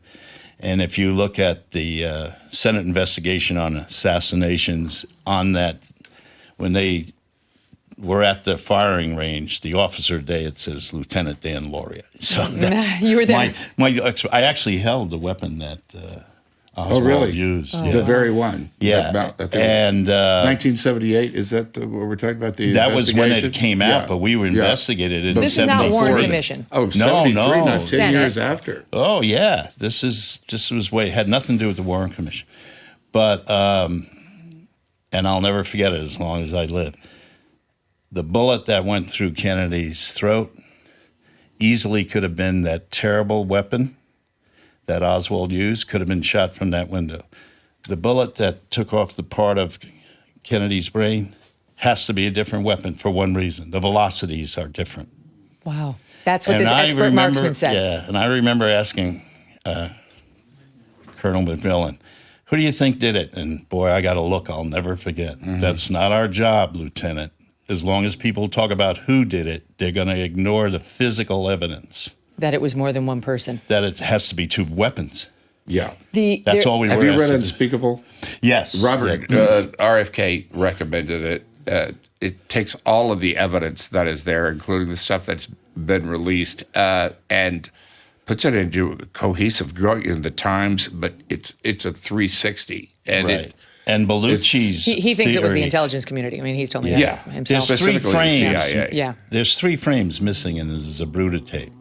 And if you look at the Senate investigation on assassinations on that, when they were at the firing range, the officer day, it says Lieutenant Dan Lauria. So that's you were there. I actually held the weapon that Oswald used. Oh, the very one. Yeah. And 1978, is that what we're talking about? That was when it came out, but we were investigated in 74. This is not Warren Commission. Oh, no. 10 years after. Oh, yeah. This was had nothing to do with the Warren Commission. But, and I'll never forget it as long as I live. The bullet that went through Kennedy's throat easily could have been that terrible weapon that Oswald used, could have been shot from that window. The bullet that took off the part of Kennedy's brain has to be a different weapon for one reason. The velocities are different. Wow. That's what this expert marksman said. Yeah, and I remember asking Colonel McMillan, who do you think did it? And boy, I got a look I'll never forget. That's not our job, Lieutenant. As long as people talk about who did it, they're going to ignore the physical evidence. That it was more than one person. That it has to be two weapons. Yeah. That's all we were Have you asked read to do. Unspeakable? Yes. Robert, RFK recommended it. It takes all of the evidence that is there, including the stuff that's been released, and puts it into cohesive, in the Times, but it's a 360. And right. And Bellucci's he thinks it was the theory- intelligence community. I mean, he's told me Yeah. that himself. There's three Specifically the frames. CIA. Yeah. There's 3 frames missing in the Zabruta tape.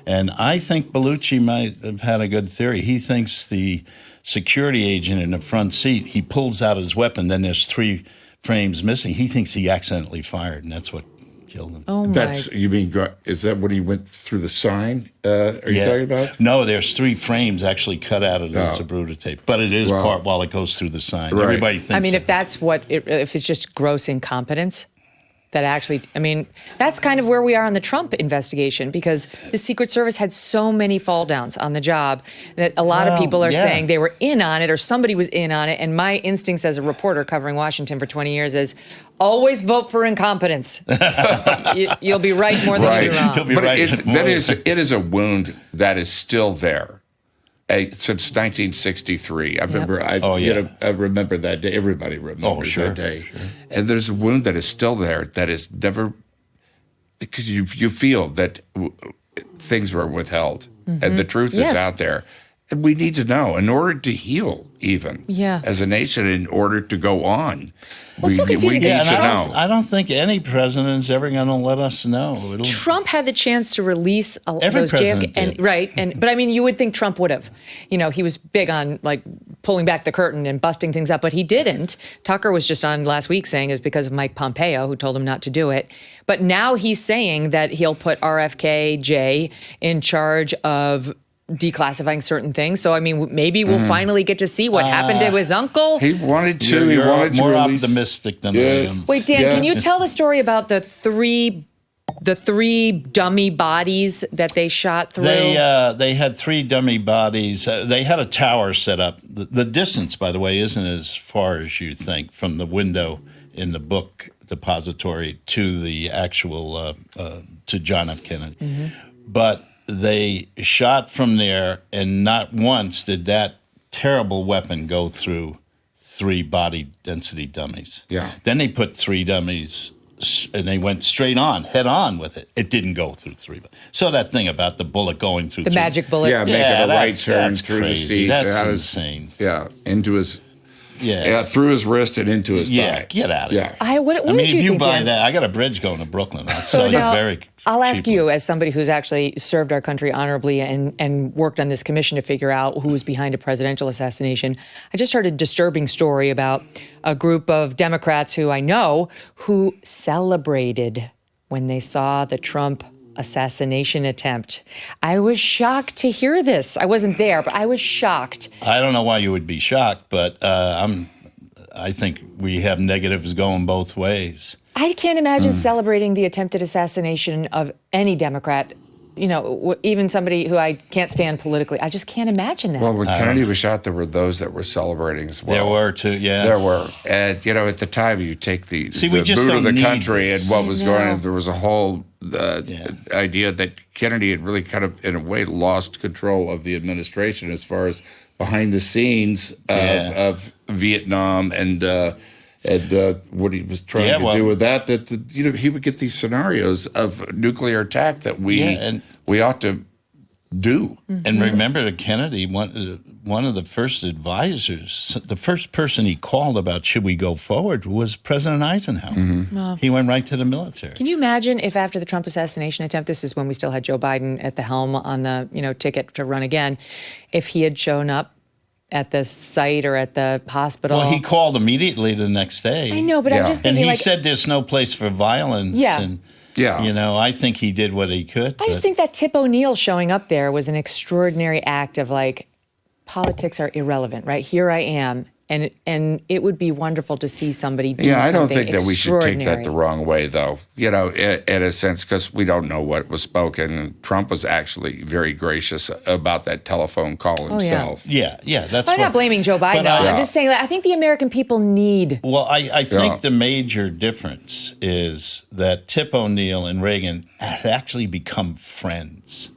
And I think Bellucci might have had a good theory. He thinks the security agent in the front seat, he pulls out his weapon, then there's 3 frames missing. He thinks he accidentally fired, and that's what killed him. Oh, You mean, is that when he went through the sign? Are you talking about? No, there's 3 frames actually cut out of the Zabruta tape. But it is part while it goes through the sign. Right. Everybody thinks I mean, that. if that's what, if it's just gross incompetence, that actually, I mean, that's kind of where we are on the Trump investigation, because the Secret Service had so many fall downs on the job that a lot of people are saying they were in on it or somebody was in on it. And my instincts as a reporter covering Washington for 20 years is always vote for incompetence. You'll be right more than you'll be wrong. You'll be But right. it is a wound that is still there. Since 1963, I remember. I remember that day. Everybody remembers that day. Sure. And there's a wound that is still there that is never, because you feel that things were withheld, and the truth is out there. And we need to know in order to heal, even as a nation, in order to go on. Well, it's so confusing we need because to know. I don't think any president's ever going to let us know. Trump had the chance to release Every those president JFK, did. but I mean, you would think Trump would have. You know, he was big on like pulling back the curtain and busting things up, but he didn't. Tucker was just on last week saying it's because of Mike Pompeo, who told him not to do it. But now he's saying that he'll put RFK-J in charge of declassifying certain things. So, I mean, maybe we'll finally get to see what happened to his uncle. He wanted to. You're he wanted more to release, optimistic than I am. Wait, Dan, can you tell the story about the three dummy bodies that they shot through? They had 3 dummy bodies. They had a tower set up. The distance, by the way, isn't as far as you think from the window in the book depository to the actual to John F. Kennedy. But they shot from there, and not once did that terrible weapon go through 3 body density dummies. Yeah. Then they put 3 dummies, and they went straight on, head on with it. It didn't go through 3. So that thing about the bullet going through the magic bullet. Yeah, making a right turn through crazy. the seat. That's That insane. Into his. Yeah, through his wrist and into his thigh. Get out of here. What I mean, did you if you think, buy Dan? that, I got a bridge going to Brooklyn. I'll So sell you now, very I'll ask cheaply. you, as somebody who's actually served our country honorably and worked on this commission to figure out who was behind a presidential assassination. I just heard a disturbing story about a group of Democrats who I know who celebrated when they saw the Trump assassination attempt. I was shocked to hear this. I wasn't there, but I was shocked. I don't know why you would be shocked, but I think we have negatives going both ways. I can't imagine celebrating the attempted assassination of any Democrat, you know, even somebody who I can't stand politically. I just can't imagine that. Well, when Kennedy was shot, there were those that were celebrating as well. There were too, yeah. There were. And, you know, at the time, you take the we just boot of the don't need country this. and what was I going know. on. There was a whole idea that Kennedy had really kind of, in a way, lost control of the administration as far as behind the scenes of Vietnam and what he was trying to do with that you know, he would get these scenarios of nuclear attack that we ought to do. And remember that Kennedy, one of the first advisors, the first person he called about should we go forward was President Eisenhower. Wow. He went right to the military. Can you imagine if after the Trump assassination attempt, this is when we still had Joe Biden at the helm on the ticket to run again, if he had shown up at the site or at the hospital. Well, he called immediately the next day. I know, but I'm just thinking, and he like, said there's no place for violence. Yeah. And, you know, I think he did what he could. I just think that Tip O'Neill showing up there was an extraordinary act of, like, politics are irrelevant, right? Here I am. And it would be wonderful to see somebody do something I don't think that we should take that extraordinary. the wrong way, though, you know, in a sense, because we don't know what was spoken. Trump was actually very gracious about that telephone call himself. Yeah, that's I'm not blaming Joe Biden, though. I'm just saying that I think the American people need. Well, I think the major difference is that Tip O'Neill and Reagan had actually become friends.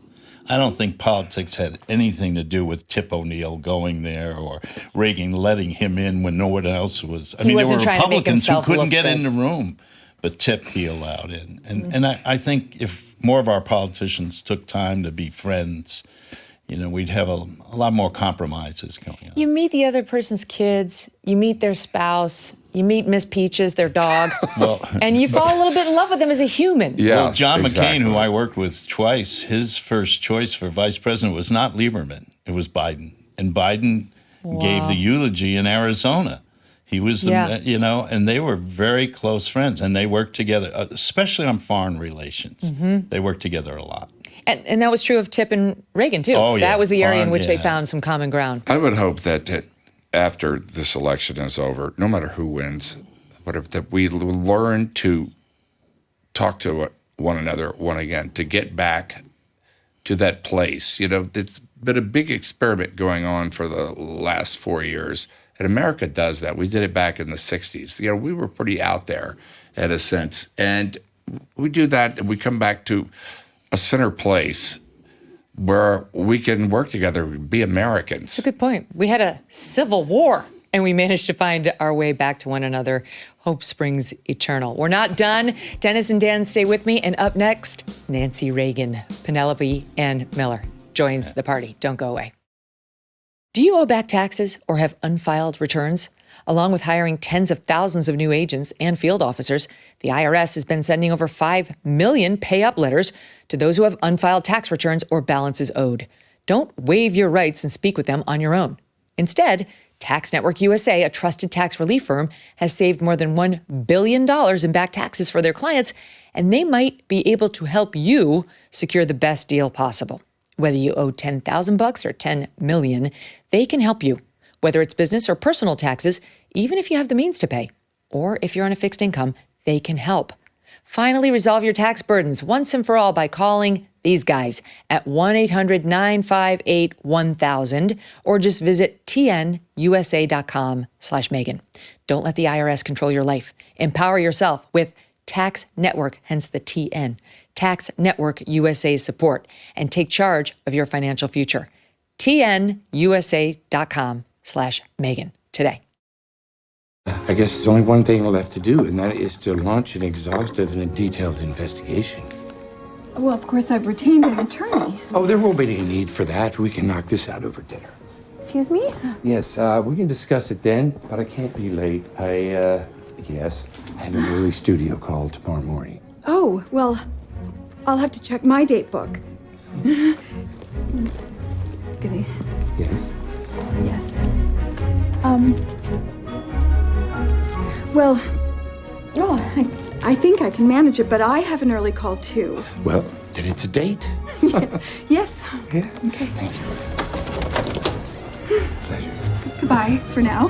I don't think politics had anything to do with Tip O'Neill going there or Reagan letting him in when no one else was. I mean, there were Republicans who couldn't get in the room, but Tip he allowed in. And I think if more of our politicians took time to be friends, you know, we'd have a lot more compromises going on. You meet the other person's kids, you meet their spouse, you meet Miss Peaches, their dog, and you fall a little bit in love with them as a human. Yeah, well, John McCain, who I worked with twice, his first choice for vice president was not Lieberman, it was Biden. And Biden gave the eulogy in Arizona. He was, you know, and they were very close friends, and they worked together, especially on foreign relations. They worked together a lot. And that was true of Tip and Reagan, too. Oh, yeah. That was the area in which they found some common ground. I would hope that after this election is over, no matter who wins, that we learn to talk to one another again, to get back to that place. You know, it's been a big experiment going on for the last 4 years, and America does that. We did it back in the 60s. You know, we were pretty out there in a sense, and we do that, and we come back to a center place where we can work together, be Americans. That's a good point. We had a civil war, and we managed to find our way back to one another. Hope springs eternal. We're not done. Dennis and Dan, stay with me. And up next, Nancy Reagan. Penelope Ann Miller joins the party. Don't go away. Do you owe back taxes or have unfiled returns? Along with hiring tens of thousands of new agents and field officers, the IRS has been sending over 5 million pay-up letters to those who have unfiled tax returns or balances owed. Don't waive your rights and speak with them on your own. Instead, Tax Network USA, a trusted tax relief firm, has saved more than $1 billion in back taxes for their clients, and they might be able to help you secure the best deal possible. Whether you owe $10,000 or $10 million, they can help you. Whether it's business or personal taxes, even if you have the means to pay, or if you're on a fixed income, they can help. Finally, resolve your tax burdens once and for all by calling these guys at 1-800-958-1000 or just visit tnusa.com/Megyn. Don't let the IRS control your life. Empower yourself with Tax Network, hence the TN, Tax Network USA support, and take charge of your financial future. tnusa.com/Megyn today. I guess there's only one thing left to do, and that is to launch an exhaustive and a detailed investigation. Well, of course, I've retained an attorney. Oh, there won't be any need for that. We can knock this out over dinner. Excuse me? Yes, we can discuss it then, but I can't be late. I have an early studio call tomorrow morning. Oh, well, I'll have to check my date book. Just gonna... Yes? Yes. Well, I think I can manage it, but I have an early call, too. Well, then it's a date. Yes. Yeah. Okay. Thank you. Pleasure. Goodbye for now.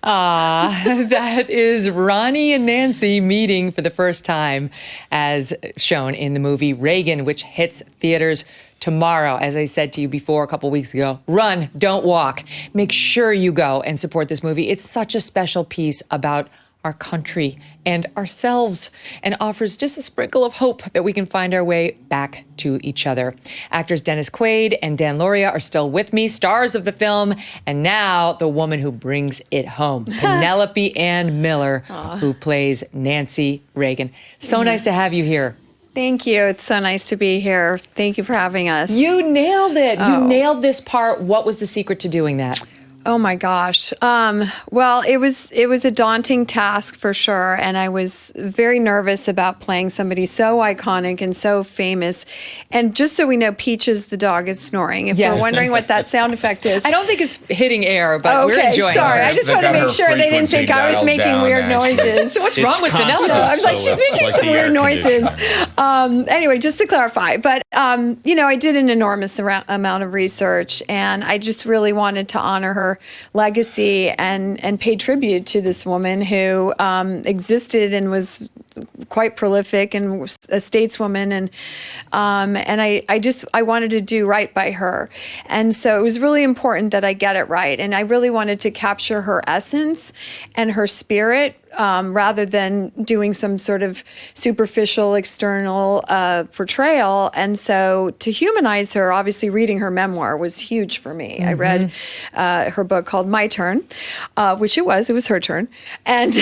That is Ronnie and Nancy meeting for the first time as shown in the movie Reagan, which hits theaters tomorrow. As I said to you before a couple weeks ago, run, don't walk. Make sure you go and support this movie. It's such a special piece about our country and ourselves and offers just a sprinkle of hope that we can find our way back to each other. Actors Dennis Quaid and Lauria are still with me, stars of the film, and now the woman who brings it home, Penelope Ann Miller, who plays Nancy Reagan. So nice to have you here. Thank you. It's so nice to be here. Thank you for having us. You nailed it. You nailed this part. What was the secret to doing that? Oh my gosh. Well, it was a daunting task for sure, and I was very nervous about playing somebody so iconic and so famous. And just so we know, Peaches the dog is snoring. If you're wondering what that sound effect is, I don't think it's hitting air, but we're enjoying sorry. it. I just want to make sure they didn't think I was making weird noises. So what's wrong with Penelope? I was like, she's making some weird noises. Anyway, just to clarify, but I did an enormous amount of research, and I just really wanted to honor her legacy and pay tribute to this woman who existed and was quite prolific and was a stateswoman, and I wanted to do right by her, and so it was really important that I get it right, and I really wanted to capture her essence and her spirit. Rather than doing some sort of superficial external portrayal. And so to humanize her, obviously reading her memoir was huge for me. I read her book called My Turn, which it was her turn. And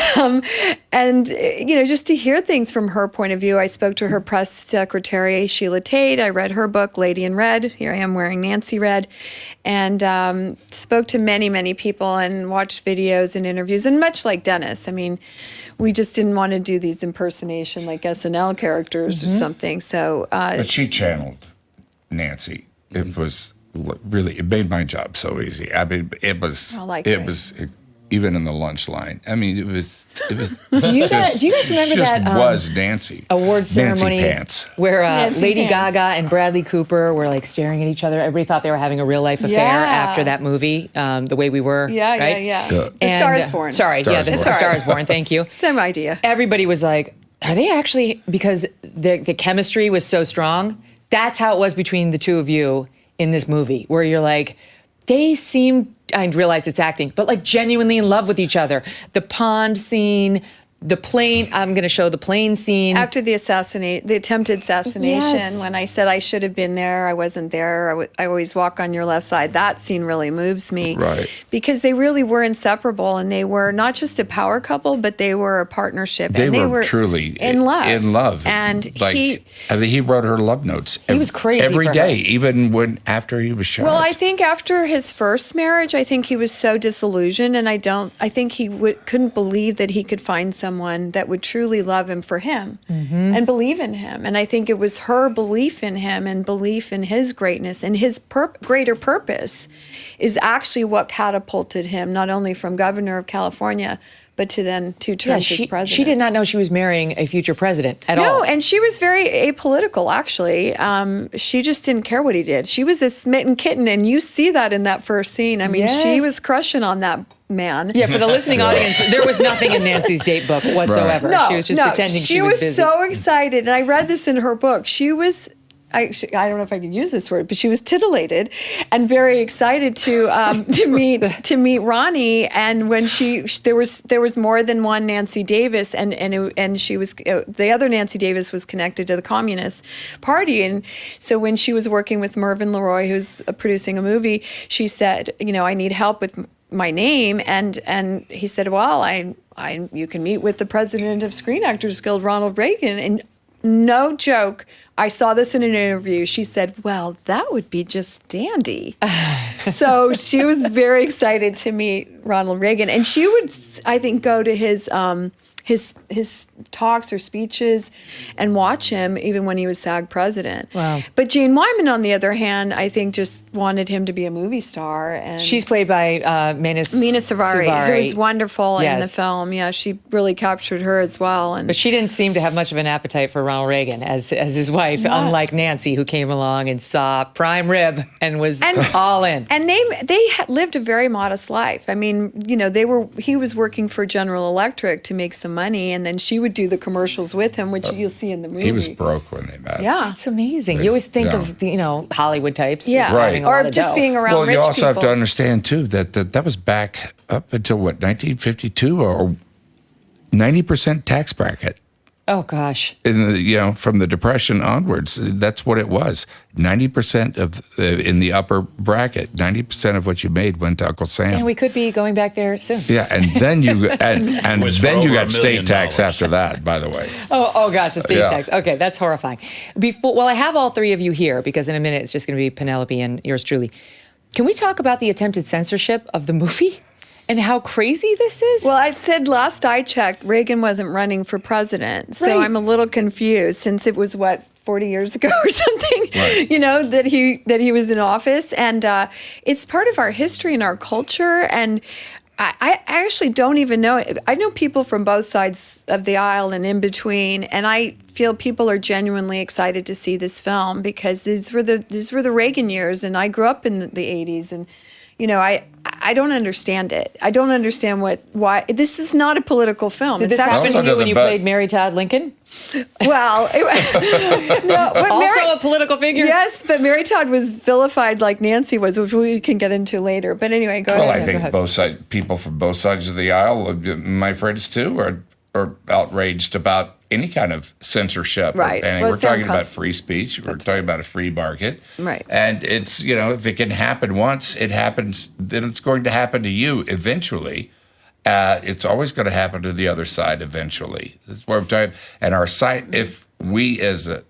just to hear things from her point of view, I spoke to her press secretary, Sheila Tate. I read her book, Lady in Red. Here I am wearing Nancy Red. And spoke to many, many people and watched videos and interviews. And much like Dennis, I mean, we just didn't want to do these impersonation like SNL characters or something. So, but she channeled Nancy. It was really, it made my job so easy. I mean, it was even in the lunch line. I mean, it was. Do you guys remember that? Was Nancy award ceremony Nancy Pants, where Lady Gaga and Bradley Cooper were like staring at each other? Everybody thought they were having a real life affair after that movie, The Way We Were. Yeah. The Star is Born. Sorry, The Star is Born. Thank you. Same idea. Everybody was like, are they actually, because the chemistry was so strong. That's how it was between the two of you in this movie, where you're like, they seem, I realize it's acting, but like genuinely in love with each other. The pond scene, the plane, I'm going to show the plane scene. After the attempted assassination, when I said I should have been there, I wasn't there. I always walk on your left side. That scene really moves me. Right. Because they really were inseparable, and they were not just a power couple, but they were a partnership. They and were truly in love. In love. And he wrote her love notes. He was crazy every for day, her. even after he was shot. Well, I think after his first marriage, I think he was so disillusioned, and I think he couldn't believe that he could find someone that would truly love him for him and believe in him. And I think it was her belief in him and belief in his greatness and his greater purpose is actually what catapulted him not only from governor of California, but to then 2 terms as president. She did not know she was marrying a future president at all. No, and she was very apolitical, actually. She just didn't care what he did. She was a smitten kitten, and you see that in that first scene. I mean, she was crushing on that man. Yeah, for the listening audience, there was nothing in Nancy's date book whatsoever. No, she was just pretending she was busy. She was so excited, and I read this in her book. She was... I don't know if I can use this word, but she was titillated and very excited to meet Ronnie. And when there was more than one Nancy Davis, and she was the other Nancy Davis was connected to the Communist Party. And so when she was working with Mervyn LeRoy, who's producing a movie, she said, I need help with my name, and he said, well, you can meet with the president of Screen Actors Guild, Ronald Reagan, and no joke, I saw this in an interview. She said, well, that would be just dandy. So she was very excited to meet Ronald Reagan. And she would, I think, go to his talks or speeches and watch him even when he was SAG president. Wow. But Jane Wyman, on the other hand, I think just wanted him to be a movie star. And she's played by Mina Savari, who is wonderful in the film. Yeah, she really captured her as well. But she didn't seem to have much of an appetite for Ronald Reagan as his wife, unlike Nancy, who came along and saw prime rib and was all in. And they lived a very modest life. I mean, he was working for General Electric to make some money, and then she would do the commercials with him, which you'll see in the movie. He was broke when they met. Yeah. It's amazing. You always think of, Hollywood types. Yeah. Right. Or just being around rich people. Well, you also have to understand, too, that was back up until, 1952 or 90% tax bracket. Oh, gosh. From the Depression onwards, that's what it was. 90% in the upper bracket, 90% of what you made went to Uncle Sam. And we could be going back there soon. Yeah, and then you then you got state tax after that, by the way. Oh gosh, the state tax. Okay, that's horrifying. I have all three of you here, because in a minute it's just going to be Penelope and yours truly. Can we talk about the attempted censorship of the movie and how crazy this is? Well, I said last I checked, Reagan wasn't running for president. So Right. I'm a little confused since it was, 40 years ago or something, that he was in office. And it's part of our history and our culture. And I actually don't even know. I know people from both sides of the aisle and in between, and I feel people are genuinely excited to see this film because these were the Reagan years, and I grew up in the 80s, and I don't understand it. I don't understand why this is not a political film. Did this happen to you when you played Mary Todd Lincoln? Well, also a political figure. Yes, but Mary Todd was vilified like Nancy was, which we can get into later. But anyway, go ahead. Well, I think both sides, people from both sides of the aisle, my friends too, are outraged about any kind of censorship. Right. And Well, we're talking about free speech. We're talking about a free market. Right. And it's, if it can happen once, it happens, then it's going to happen to you eventually. It's always going to happen to the other side eventually. That's what I'm talking. And our side, if we as a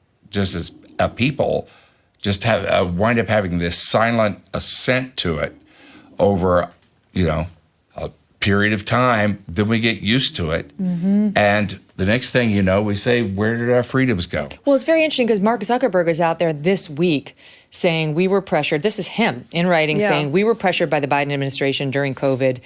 people just have wind up having this silent assent to it over, a period of time, then we get used to it. Mm-hmm. And the next thing you know, we say, where did our freedoms go? Well, it's very interesting because Mark Zuckerberg is out there this week saying we were pressured. This is him in writing saying we were pressured by the Biden administration during COVID.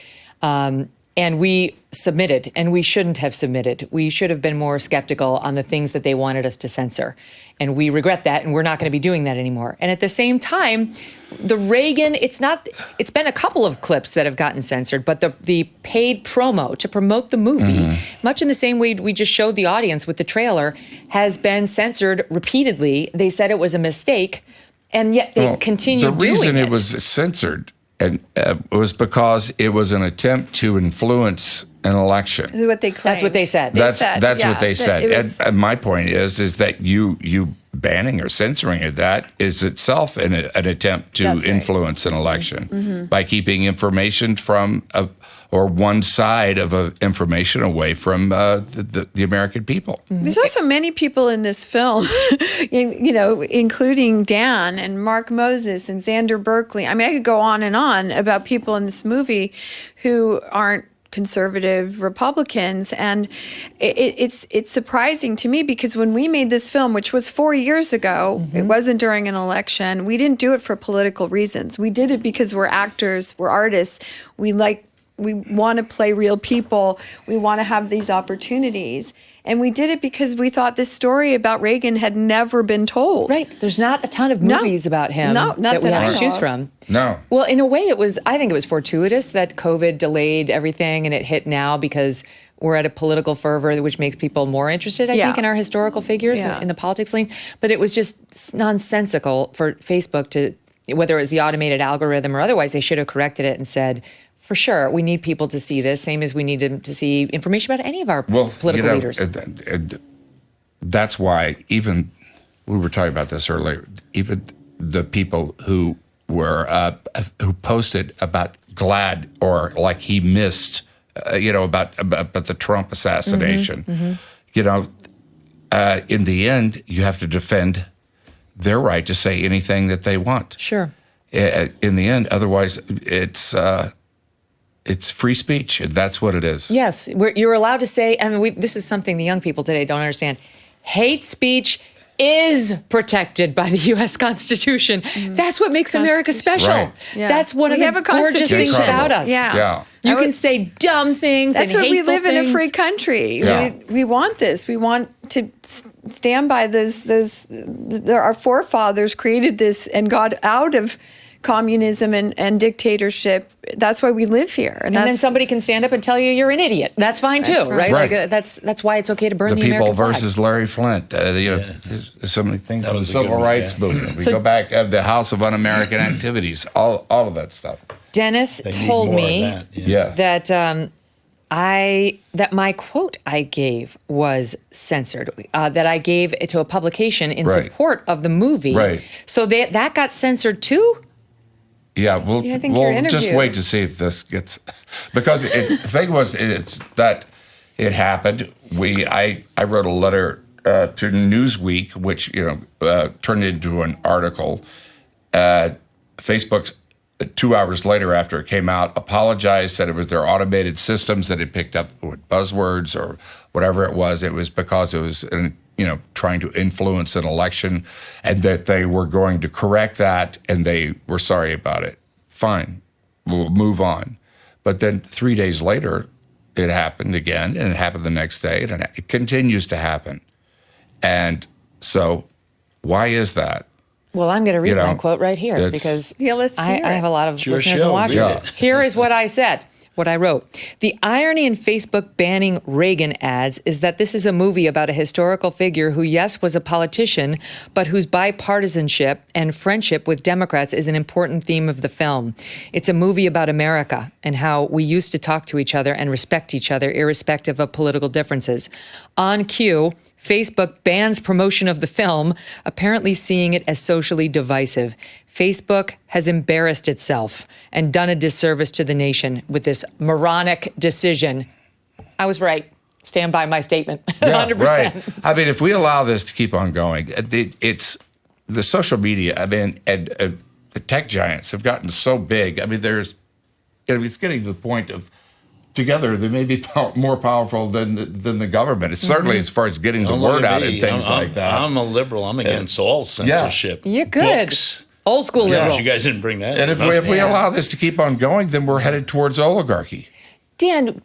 And we submitted, and we shouldn't have submitted. We should have been more skeptical on the things that they wanted us to censor. And we regret that, and we're not going to be doing that anymore. And at the same time, the Reagan, it's been a couple of clips that have gotten censored, but the paid promo to promote the movie, much in the same way we just showed the audience with the trailer, has been censored repeatedly. They said it was a mistake, and yet they continue doing it. The reason it was censored and was because it was an attempt to influence an election. This is what they claimed. That's what they said. That's what they said. And my point is that you banning or censoring that is itself an attempt to influence an election by keeping information from or one side of information away from the American people. There's also many people in this film, including Dan and Mark Moses and Xander Berkeley. I mean, I could go on and on about people in this movie who aren't conservative Republicans. And it's surprising to me because when we made this film, which was 4 years ago, it wasn't during an election, we didn't do it for political reasons. We did it because we're actors, we're artists, we want to play real people. We want to have these opportunities. And we did it because we thought this story about Reagan had never been told. Right. There's not a ton of movies about him that we I have to know choose of. from. No. Well, in a way, I think it was fortuitous that COVID delayed everything and it hit now because we're at a political fervor, which makes people more interested, I think, in our historical figures in the politics lane. But it was just nonsensical for Facebook to, whether it was the automated algorithm or otherwise, they should have corrected it and said, for sure, we need people to see this, same as we need to see information about any of our political leaders. That's why even, we were talking about this earlier, even the people who were, who posted about glad or like he missed, about the Trump assassination, in the end, you have to defend their right to say anything that they want. Sure. In the end, otherwise it's free speech, and that's what it is. Yes, you're allowed to say, this is something the young people today don't understand. Hate speech is protected by the U.S. Constitution. That's what makes America special. Right. Yeah. That's one of the gorgeous things about us. Yeah. You can say dumb things and hateful things. That's what we live in a free country. Yeah. We want this. We want to stand by those. Our forefathers created this and got out of communism and dictatorship. That's why we live here. And then somebody can stand up and tell you you're an idiot. That's fine too, right? Right. Like, that's why it's okay to burn the people American flag. versus Larry Flint. There's so many things in the civil rights movement. We So- go back of the House of Un-American Activities, all of that stuff. Dennis told me that that my quote I gave was censored. That I gave it to a publication in support of the movie. Right. So that got censored too. Yeah, we'll just interview. wait to see if this gets, because the thing was, it's that it happened. I wrote a letter to Newsweek, which turned into an article. Facebook 2 hours later after it came out, apologized, said it was their automated systems that had picked up buzzwords or whatever it was. It was because it was, trying to influence an election, and that they were going to correct that, and they were sorry about it. Fine, we'll move on. But then 3 days later, it happened again, and it happened the next day, and it continues to happen. And so, why is that? Well, I'm going to read my quote right here because I have a lot of listeners and watchers. Yeah. Here is what I said, what I wrote. The irony in Facebook banning Reagan ads is that this is a movie about a historical figure who, yes, was a politician, but whose bipartisanship and friendship with Democrats is an important theme of the film. It's a movie about America and how we used to talk to each other and respect each other, irrespective of political differences. On cue, Facebook bans promotion of the film, apparently seeing it as socially divisive. Facebook has embarrassed itself and done a disservice to the nation with this moronic decision. I was right. Stand by my statement. Yeah, 100%. right. I mean, if we allow this to keep on going, it's the social media. I mean, and the tech giants have gotten so big. I mean, it's getting to the point of together they may be more powerful than the government. It's certainly as far as getting the word out and things like that. I'm a liberal. I'm against all censorship. You're good. Books. Old school liberal. You guys didn't bring that. And if we allow this to keep on going, then we're headed towards oligarchy. Dan,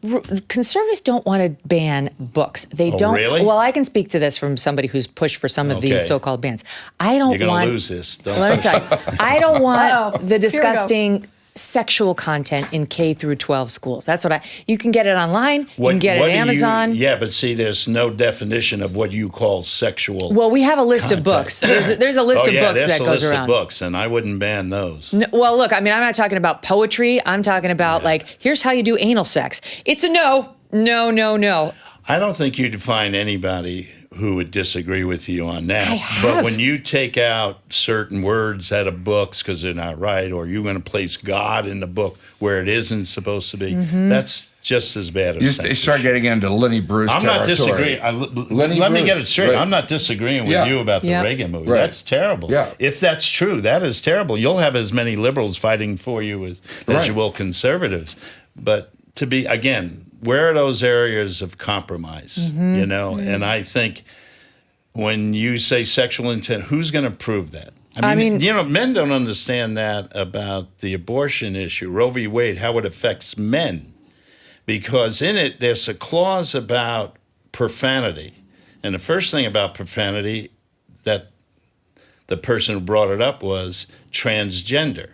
conservatives don't want to ban books. They don't. Really? Well, I can speak to this from somebody who's pushed for some of these so-called bans. I don't want. You're going to lose this. Let me tell you. I don't want the disgusting sexual content in K through 12 schools. That's what you can get it online. You can get it at Amazon. But see, there's no definition of what you call sexual. Well, we have a list of books. There's a list of books that goes around. There's a list of books, and I wouldn't ban those. No, well, look, I mean, I'm not talking about poetry. I'm talking about here's how you do anal sex. It's a no. I don't think you'd find anybody who would disagree with you on that. But when you take out certain words out of books because they're not right, or you're going to place God in the book where it isn't supposed to be, that's just as bad as You start getting into Lenny Bruce I'm territory. not disagreeing. Let me get it straight. Right. I'm not disagreeing with you about the Reagan movie. Right. That's terrible. Yeah. If that's true, that is terrible. You'll have as many liberals fighting for you as you will conservatives. But to be, again, where are those areas of compromise? And I think when you say sexual intent, who's going to prove that? I mean, men don't understand that about the abortion issue, Roe v. Wade, how it affects men. Because in it, there's a clause about profanity. And the first thing about profanity that the person who brought it up was transgender.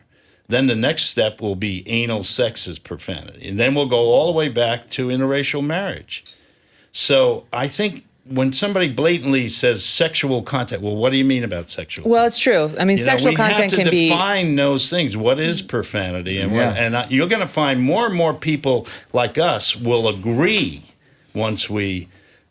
Then the next step will be anal sex as profanity. And then we'll go all the way back to interracial marriage. So I think when somebody blatantly says sexual content, well, what do you mean about sexual content? Well, it's true. I mean, sexual content can be... We have to define those things. What is profanity? And, you're going to find more and more people like us will agree once we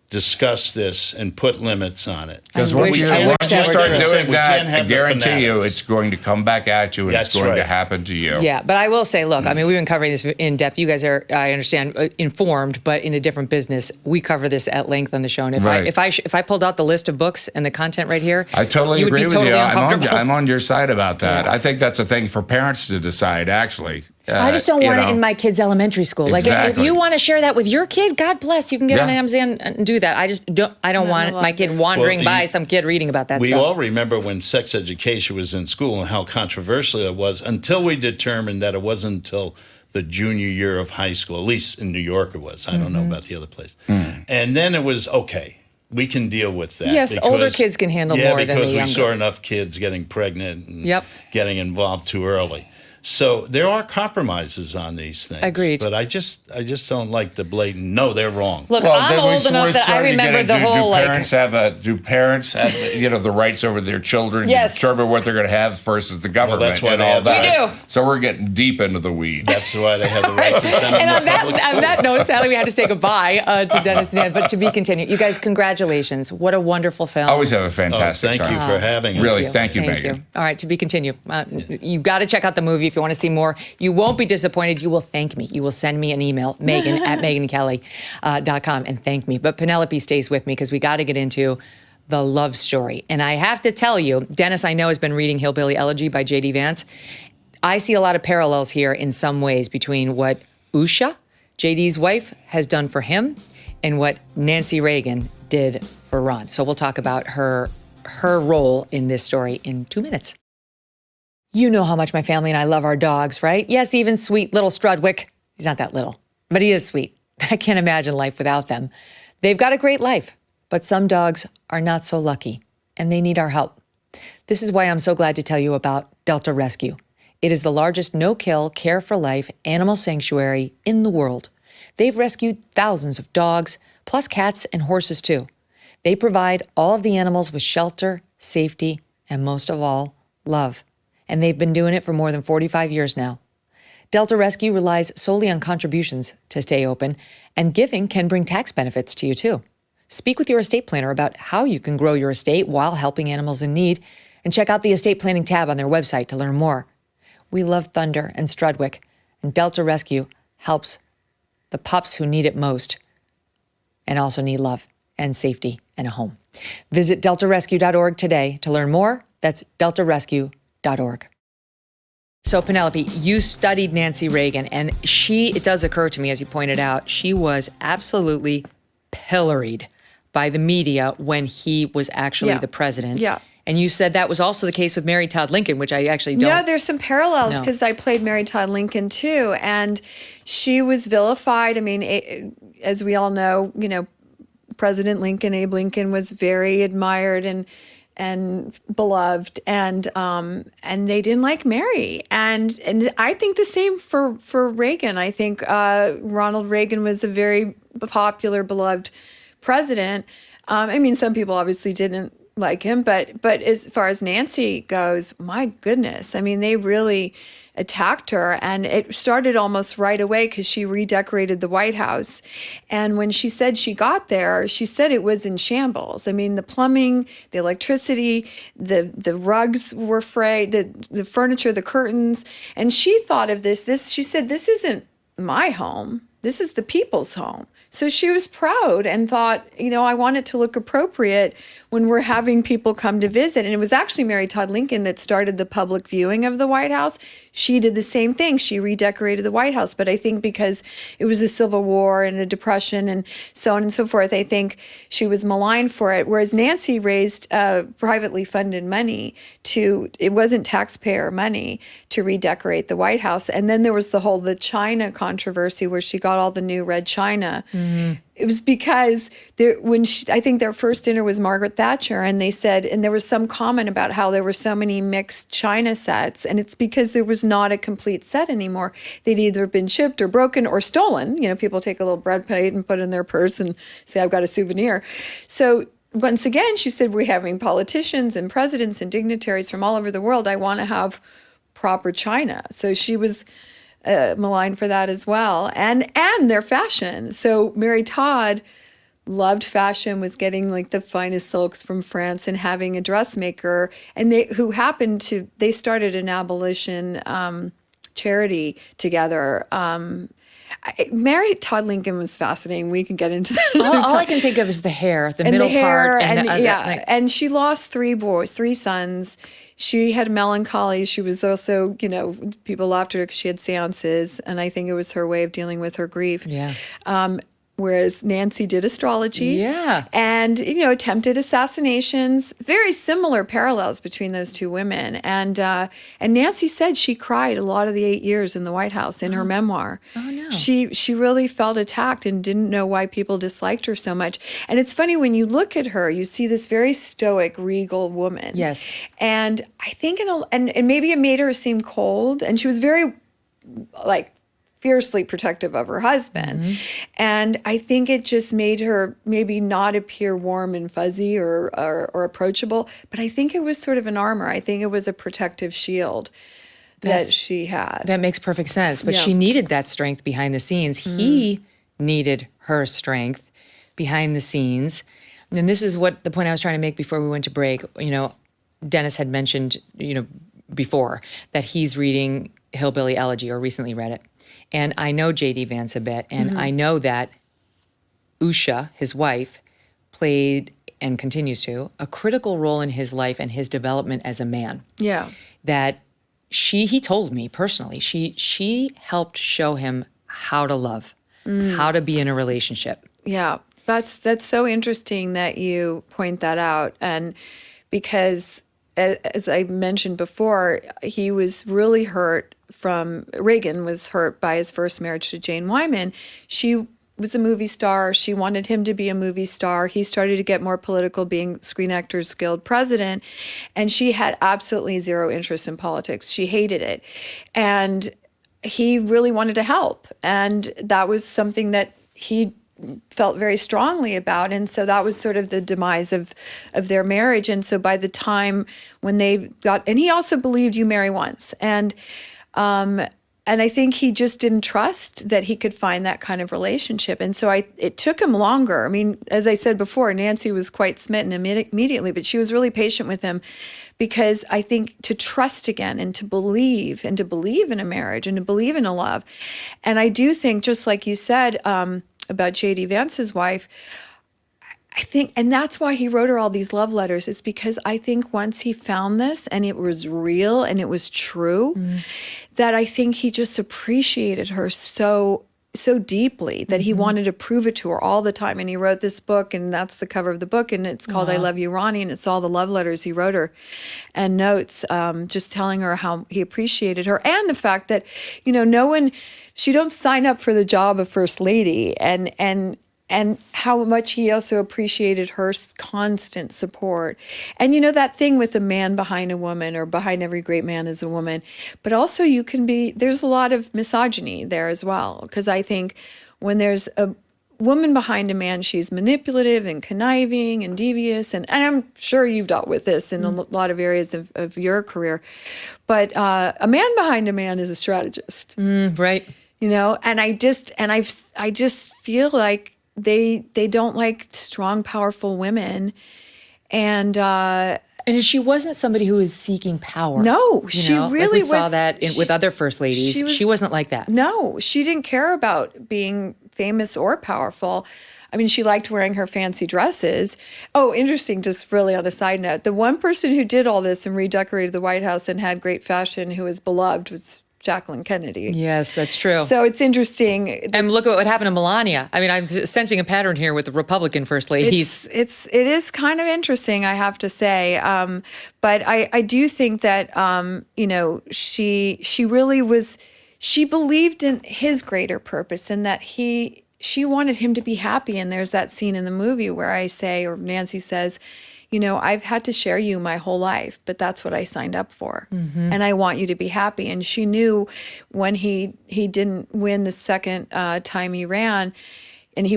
discuss this and put limits on it. Because once you start doing that, I guarantee you it's going to come back at you and it's going to happen to you. Yeah, but I will say, look, I mean, we've been covering this in depth. You guys are, I understand, informed, but in a different business. We cover this at length on the show. And if I pulled out the list of books and the content right here, I totally agree with you. I'm on your side about that. Yeah. I think that's a thing for parents to decide, actually. I just don't want it in my kid's elementary school. Exactly. Like, if you want to share that with your kid, God bless, you can get on Amazon and do that. I don't want my kid wandering by some kid reading about that stuff. We all remember when sex education was in school and how controversial it was until we determined that it wasn't until the junior year of high school, at least in New York it was. I don't know about the other place. And then it was, okay, we can deal with that. Yes, older kids can handle more than the younger. Yeah, because we saw enough kids getting pregnant and getting involved too early. So there are compromises on these things. Agreed. But I just don't like the blatant, no, they're wrong. Look, I'm old enough that I remember the whole, do parents have the rights over their children to determine what they're going to have versus the government? Well, that's why and all that. We do. So we're getting deep into the weeds. That's why they have the right to send them and to on that note, Sally, we had to say goodbye to Dennis and Ann, but to be continued. You guys, congratulations. What a wonderful film. Always have a fantastic time. Thank you for having us. Really, thank you, Megyn. All right, to be continued. You got to check out the movie if you want to see more. You won't be disappointed. You will thank me. You will send me an email, Megyn at MegynKelly.com, and thank me. But Penelope stays with me because we got to get into the love story. And I have to tell you, Dennis, I know, has been reading Hillbilly Elegy by J.D. Vance. I see a lot of parallels here in some ways between what Usha, JD's wife, has done for him and what Nancy Reagan did for Ron. So we'll talk about her role in this story in 2 minutes. You know how much my family and I love our dogs, right? Yes, even sweet little Strudwick. He's not that little, but he is sweet. I can't imagine life without them. They've got a great life, but some dogs are not so lucky, and they need our help. This is why I'm so glad to tell you about Delta Rescue. It is the largest no-kill, care-for-life animal sanctuary in the world. They've rescued thousands of dogs, plus cats and horses too. They provide all of the animals with shelter, safety, and most of all, love. And they've been doing it for more than 45 years now. Delta Rescue relies solely on contributions to stay open, and giving can bring tax benefits to you too. Speak with your estate planner about how you can grow your estate while helping animals in need, and check out the estate planning tab on their website to learn more. We love Thunder and Strudwick, and Delta Rescue helps the pups who need it most and also need love and safety and a home. Visit deltarescue.org today to learn more. That's deltarescue.org. So Penelope, you studied Nancy Reagan, and it does occur to me, as you pointed out, she was absolutely pilloried by the media when he was actually the president. Yeah. And you said that was also the case with Mary Todd Lincoln, which I actually don't. Yeah, there's some parallels because I played Mary Todd Lincoln too, and she was vilified. I mean, as we all know, President Lincoln, Abe Lincoln, was very admired and beloved, and they didn't like Mary, and I think the same for Reagan. I think Ronald Reagan was a very popular, beloved president. I mean, some people obviously didn't like him, but as far as Nancy goes, my goodness, I mean, they really attacked her, and it started almost right away because she redecorated the White House. And when she said she got there, she said it was in shambles. I mean, the plumbing, the electricity, the rugs were frayed, the furniture, the curtains. And she thought of this, she said, this isn't my home. This is the people's home. So she was proud and thought, I want it to look appropriate when we're having people come to visit. And it was actually Mary Todd Lincoln that started the public viewing of the White House. She did the same thing. She redecorated the White House. But I think because it was a Civil War and a Depression and so on and so forth, I think she was maligned for it. Whereas Nancy raised privately funded money it wasn't taxpayer money, to redecorate the White House. And then there was the China controversy where she got all the new red china. Mm-hmm. It was because I think their first dinner was Margaret Thatcher, and they said, and there was some comment about how there were so many mixed china sets, and it's because there was not a complete set anymore. They'd either been chipped or broken or stolen. People take a little bread plate and put it in their purse and say, I've got a souvenir. So once again, she said, we're having politicians and presidents and dignitaries from all over the world. I want to have proper china. So she was maligned for that as well, and their fashion. So Mary Todd loved fashion, was getting the finest silks from France and having a dressmaker, and they started an abolition charity together. Mary Todd Lincoln was fascinating. We can get into that. All I can think of is the hair, the middle part. And she lost three sons. She had melancholy. She was also, people laughed at her because she had seances, and I think it was her way of dealing with her grief. Yeah. Whereas Nancy did astrology. Yeah. And, attempted assassinations. Very similar parallels between those two women. And Nancy said she cried a lot of the 8 years in the White House in her memoir. Oh, no. She really felt attacked and didn't know why people disliked her so much. And it's funny, when you look at her, you see this very stoic, regal woman. Yes. And I think, and maybe it made her seem cold. And she was very, fiercely protective of her husband. Mm-hmm. And I think it just made her maybe not appear warm and fuzzy or approachable, but I think it was sort of an armor. I think it was a protective shield that she had. That makes perfect sense. But she needed that strength behind the scenes. Mm-hmm. He needed her strength behind the scenes. And this is what the point I was trying to make before we went to break. Dennis had mentioned, before that he's reading Hillbilly Elegy, or recently read it. And I know J.D. Vance a bit, and I know that Usha, his wife, played, and continues to, a critical role in his life and his development as a man. Yeah. That he told me personally, she helped show him how to love, how to be in a relationship. Yeah, that's so interesting that you point that out. And because, as I mentioned before, he was really hurt Reagan was hurt by his first marriage to Jane Wyman. She was a movie star. She wanted him to be a movie star. He started to get more political, being Screen Actors Guild president, and she had absolutely zero interest in politics. She hated it. And he really wanted to help. And that was something that he felt very strongly about. And so that was sort of the demise of their marriage. And so by the time when they got, and he also believed you marry once. And I think he just didn't trust that he could find that kind of relationship. And so it took him longer. I mean, as I said before, Nancy was quite smitten immediately, but she was really patient with him, because I think to trust again and to believe in a marriage and to believe in a love. And I do think, just like you said about J.D. Vance's wife, I think, and that's why he wrote her all these love letters, is because I think once he found this and it was real and it was true, that I think he just appreciated her so deeply that he wanted to prove it to her all the time. And he wrote this book, and that's the cover of the book, and it's called I Love You, Ronnie, and it's all the love letters he wrote her and notes, just telling her how he appreciated her, and the fact that, she don't sign up for the job of First Lady, and how much he also appreciated her constant support. And that thing with a man behind a woman, or behind every great man is a woman, but also there's a lot of misogyny there as well. Because I think when there's a woman behind a man, she's manipulative and conniving and devious. And I'm sure you've dealt with this in a lot of areas of your career. But a man behind a man is a strategist. Right. And I just feel like they don't like strong, powerful women. And she wasn't somebody who was seeking power. No, she really like we was. saw that with other first ladies. She wasn't like that. No, she didn't care about being famous or powerful. I mean, she liked wearing her fancy dresses. Oh, interesting, just really on a side note, the one person who did all this and redecorated the White House and had great fashion, who was beloved, was Jacqueline Kennedy. Yes, that's true. So it's interesting. And look at what happened to Melania. I mean, I'm sensing a pattern here with the Republican first ladies. It is kind of interesting, I have to say. But I do think that she really was. She believed in his greater purpose, and that she wanted him to be happy. And there's that scene in the movie where I say, or Nancy says, I've had to share you my whole life, but that's what I signed up for. And I want you to be happy. And she knew when he didn't win the second time he ran, and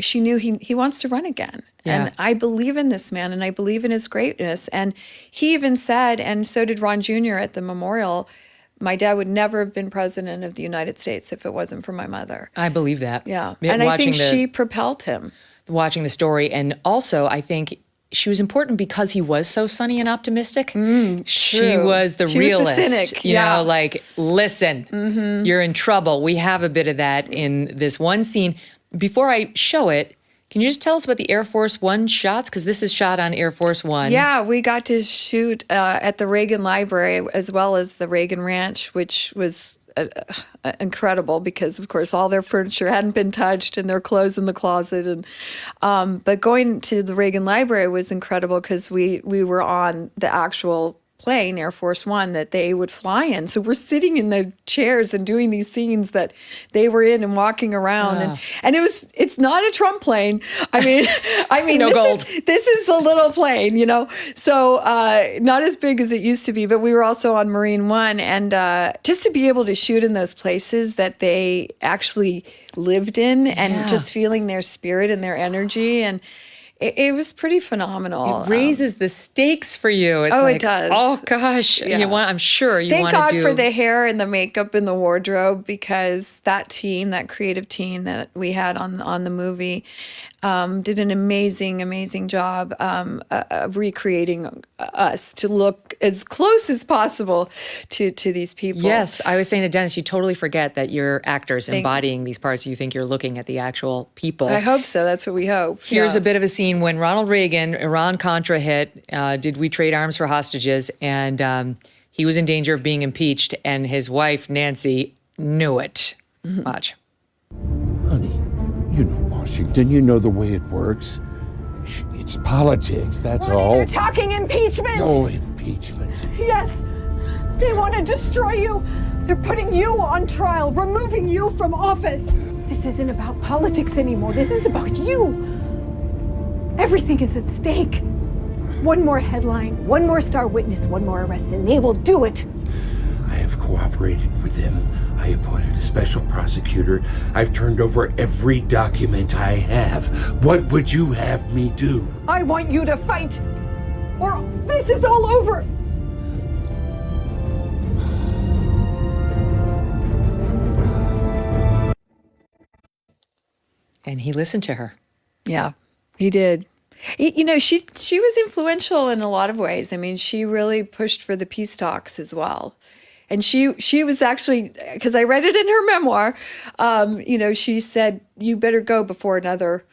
she knew he wants to run again. Yeah. And I believe in this man, and I believe in his greatness. And he even said, and so did Ron Jr. at the memorial, my dad would never have been president of the United States if it wasn't for my mother. I believe that. Yeah. And I think she propelled him. Watching the story. And also, I think she was important because he was so sunny and optimistic. She was the realist. Was the cynic. Like, listen, you're in trouble. We have a bit of that in this one scene. Before I show it, can you just tell us about the Air Force One shots? Because this is shot on Air Force One. Yeah, we got to shoot at the Reagan Library as well as the Reagan Ranch, which was incredible because, of course, all their furniture hadn't been touched and their clothes in the closet. And but going to the Reagan Library was incredible because we were on the actual plane, Air Force One, that they would fly in. So we're sitting in the chairs and doing these scenes that they were in and walking around. And it's not a Trump plane. I mean, no gold. This is a little plane, So not as big as it used to be, but we were also on Marine One. And just to be able to shoot in those places that they actually lived in and just feeling their spirit and their energy, and it was pretty phenomenal. It raises the stakes for you. It's it does. Oh gosh, Yeah. I'm sure you want to do. Thank God for the hair and the makeup and the wardrobe, because that creative team that we had on the movie, did an amazing job of recreating us to look as close as possible to these people. Yes, I was saying to Dennis, you totally forget that you're actors embodying these parts. You think you're looking at the actual people. I hope so. That's what we hope. Here's a bit of a scene when Ronald Reagan, Iran-Contra hit, did we trade arms for hostages? And he was in danger of being impeached, and his wife, Nancy, knew it. Watch. Honey, you know Washington. You know the way it works. It's politics, that's all. They're talking impeachment. No impeachment. Yes, they want to destroy you. They're putting you on trial, removing you from office. This isn't about politics anymore. This is about you. Everything is at stake. One more headline, one more star witness, one more arrest, and they will do it. I have cooperated with them. I appointed a special prosecutor. I've turned over every document I have. What would you have me do? I want you to fight, or this is all over. And he listened to her. Yeah, he did. You know, she was influential in a lot of ways. I mean, she really pushed for the peace talks as well. And she was actually, because I read it in her memoir, you know, she said, you better go before another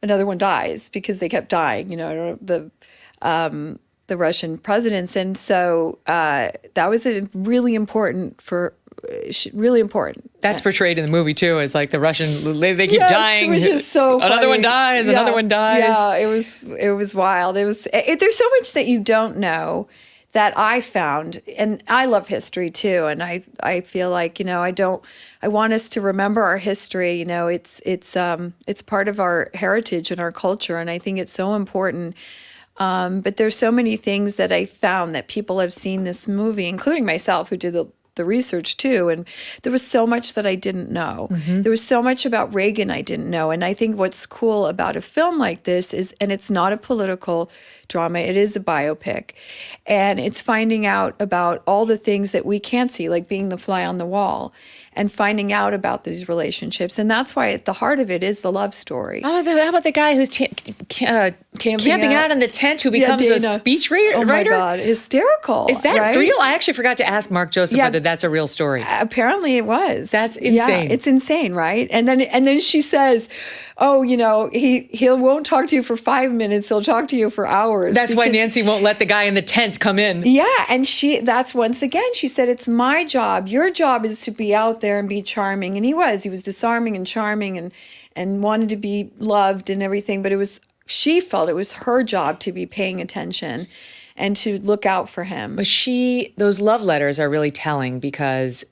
one dies, because they kept dying, you know, the Russian presidents. And so that was really important. That's portrayed in the movie too, as like the Russian, they keep dying. Which is so funny. Another one dies, another one dies. Yeah, it was wild. There's so much that you don't know that I found, and I love history too, and I feel like, you know, I want us to remember our history. You know, it's part of our heritage and our culture, and I think it's so important. But there's so many things that I found that people have seen this movie, including myself, who did the research too, and there was so much that I didn't know. There was so much about Reagan I didn't know, and I think what's cool about a film like this is, and it's not a political drama, it is a biopic, and it's finding out about all the things that we can't see, like being the fly on the wall, and finding out about these relationships. And that's why at the heart of it is the love story. How about the guy who's camping out in the tent, who becomes a speech writer? Oh my God, hysterical. Is that right? real? I actually forgot to ask Mark Joseph whether that's a real story. Apparently it was. That's insane. Yeah, it's insane, right? And then she says, oh, you know, he won't talk to you for 5 minutes, he'll talk to you for hours. That's why Nancy won't let the guy in the tent come in. Yeah, and that's once again, she said, it's my job. Your job is to be out there and be charming. And he was disarming and charming and wanted to be loved and everything. But she felt it was her job to be paying attention and to look out for him. But those love letters are really telling, because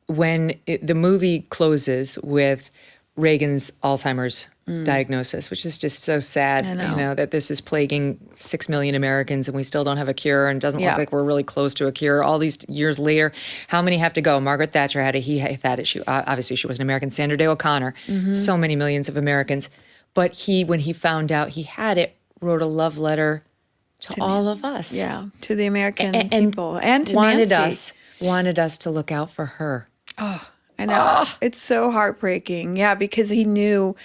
when the movie closes with Reagan's Alzheimer's diagnosis, which is just so sad, you know, that this is plaguing 6 million Americans and we still don't have a cure, and doesn't look like we're really close to a cure. All these years later, how many have to go? Margaret Thatcher had it. He had it. Obviously, she was an American. Sandra Day O'Connor, so many millions of Americans. But when he found out he had it, wrote a love letter to all of us. Yeah, to the American people and to Nancy. Wanted us to look out for her. Oh, I know. It's so heartbreaking. Yeah, because he knew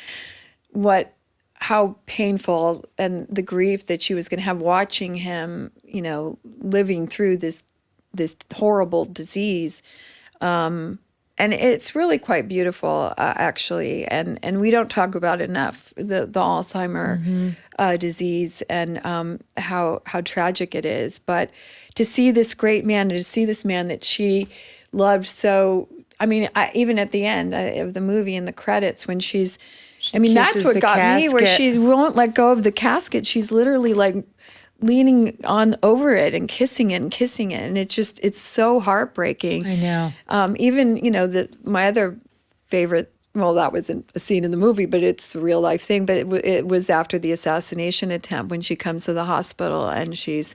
how painful and the grief that she was going to have watching him, you know, living through this horrible disease. And it's really quite beautiful, actually. And we don't talk about enough the Alzheimer disease and how tragic it is. But to see this great man, to see this man that she loved so. I mean, even at the end of the movie, in the credits, when that's what got me, where she won't let go of the casket. She's literally like leaning on over it and kissing it. And it's so heartbreaking. I know. Even, you know, my other favorite, well, that wasn't a scene in the movie, but it's a real life thing. But it was after the assassination attempt, when she comes to the hospital and she's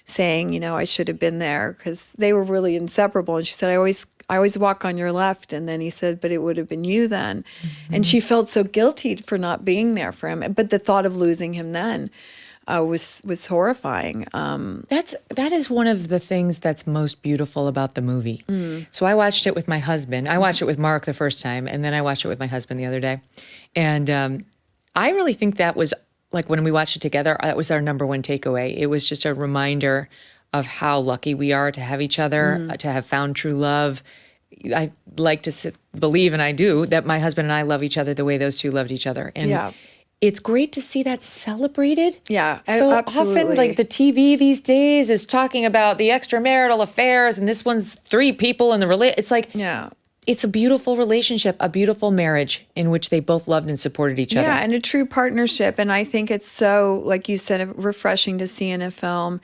saying, you know, I should have been there, because they were really inseparable. And she said, I always walk on your left. And then he said, but it would have been you then. And she felt so guilty for not being there for him. But the thought of losing him then was horrifying. That is one of the things that's most beautiful about the movie. So I watched it with my husband. I watched it with Mark the first time, and then I watched it with my husband the other day. And I really think that was, like, when we watched it together, that was our number one takeaway. It was just a reminder of how lucky we are to have each other, to have found true love. I like to believe, and I do, that my husband and I love each other the way those two loved each other. And it's great to see that celebrated. Yeah, so absolutely. often, like the TV these days is talking about the extramarital affairs, and this one's 3 people in the It's like, it's a beautiful relationship, a beautiful marriage in which they both loved and supported each other. Yeah, and a true partnership. And I think it's so, like you said, refreshing to see in a film.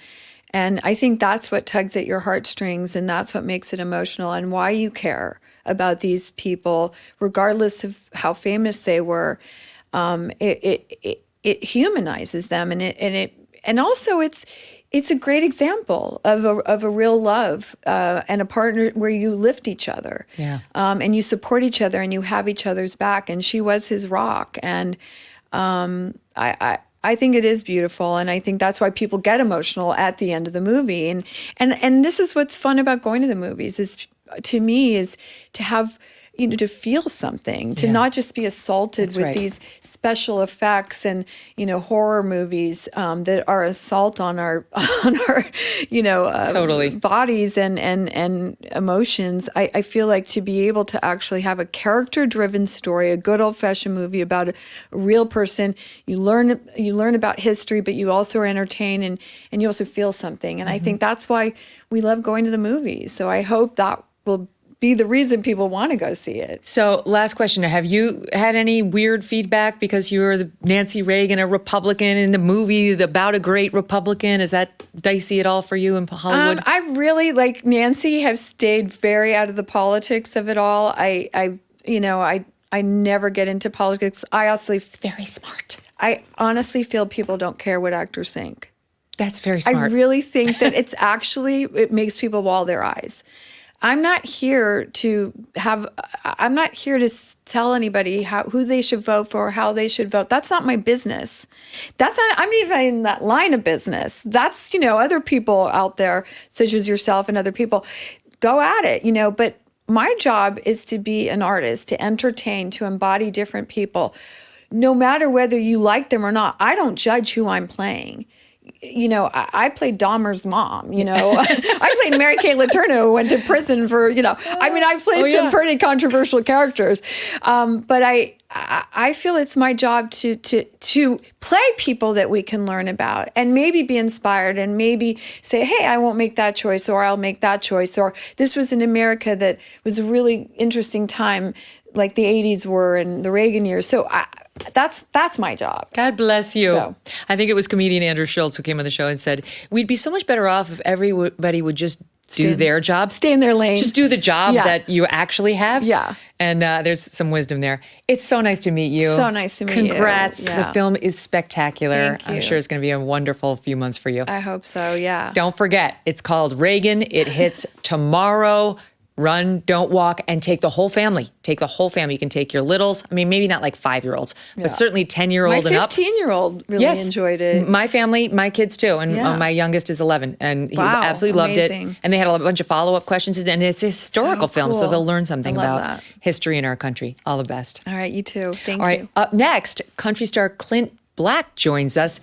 And I think that's what tugs at your heartstrings, and that's what makes it emotional, and why you care about these people, regardless of how famous they were. It humanizes them, and also it's a great example of a real love and a partner where you lift each other, and you support each other, and you have each other's back. And she was his rock, and I think it is beautiful, and I think that's why people get emotional at the end of the movie. And this is what's fun about going to the movies is to have, to feel something, to not just be assaulted with these special effects and, horror movies that are assault on our bodies and emotions. I feel like to be able to actually have a character-driven story, a good old-fashioned movie about a real person, you learn about history, but you also are entertained and you also feel something. And I think that's why we love going to the movies. So I hope that will be the reason people want to go see it. So last question, have you had any weird feedback because you were the Nancy Reagan, a Republican in the movie About a Great Republican? Is that dicey at all for you in Hollywood? I really, like Nancy, have stayed very out of the politics of it all. I never get into politics. Very smart. I honestly feel people don't care what actors think. That's very smart. I really think that it makes people wall their eyes. I'm not here to tell anybody who they should vote for, how they should vote. That's not my business. I'm even in that line of business. That's, other people out there, such as yourself and other people, go at it, but my job is to be an artist, to entertain, to embody different people. No matter whether you like them or not, I don't judge who I'm playing. I played Dahmer's mom, I played Mary Kay Letourneau, who went to prison for, I played some pretty controversial characters. But I feel it's my job to play people that we can learn about and maybe be inspired and maybe say, hey, I won't make that choice, or I'll make that choice, or this was in America that was a really interesting time, like the 80s were and the Reagan years. So that's my job. God bless you. So. I think it was comedian Andrew Schultz who came on the show and said, we'd be so much better off if everybody would just do their job. Stay in their lane. Just do the job that you actually have. Yeah. And there's some wisdom there. It's so nice to meet you. So nice to meet you. Congrats. Yeah. The film is spectacular. Thank you. I'm sure it's going to be a wonderful few months for you. I hope so, yeah. Don't forget, it's called Reagan. It hits tomorrow. Run, don't walk, and take the whole family. Take the whole family. You can take your littles. I mean, maybe not like 5-year-olds, but certainly 10-year-old and up. My 15-year-old really enjoyed it. My family, my kids too. And my youngest is 11. And he absolutely loved it. And they had a bunch of follow-up questions. And it's a historical film, so they'll learn something about history in our country. All the best. All right, you too. Thank you. All right, up next, country star Clint Black joins us.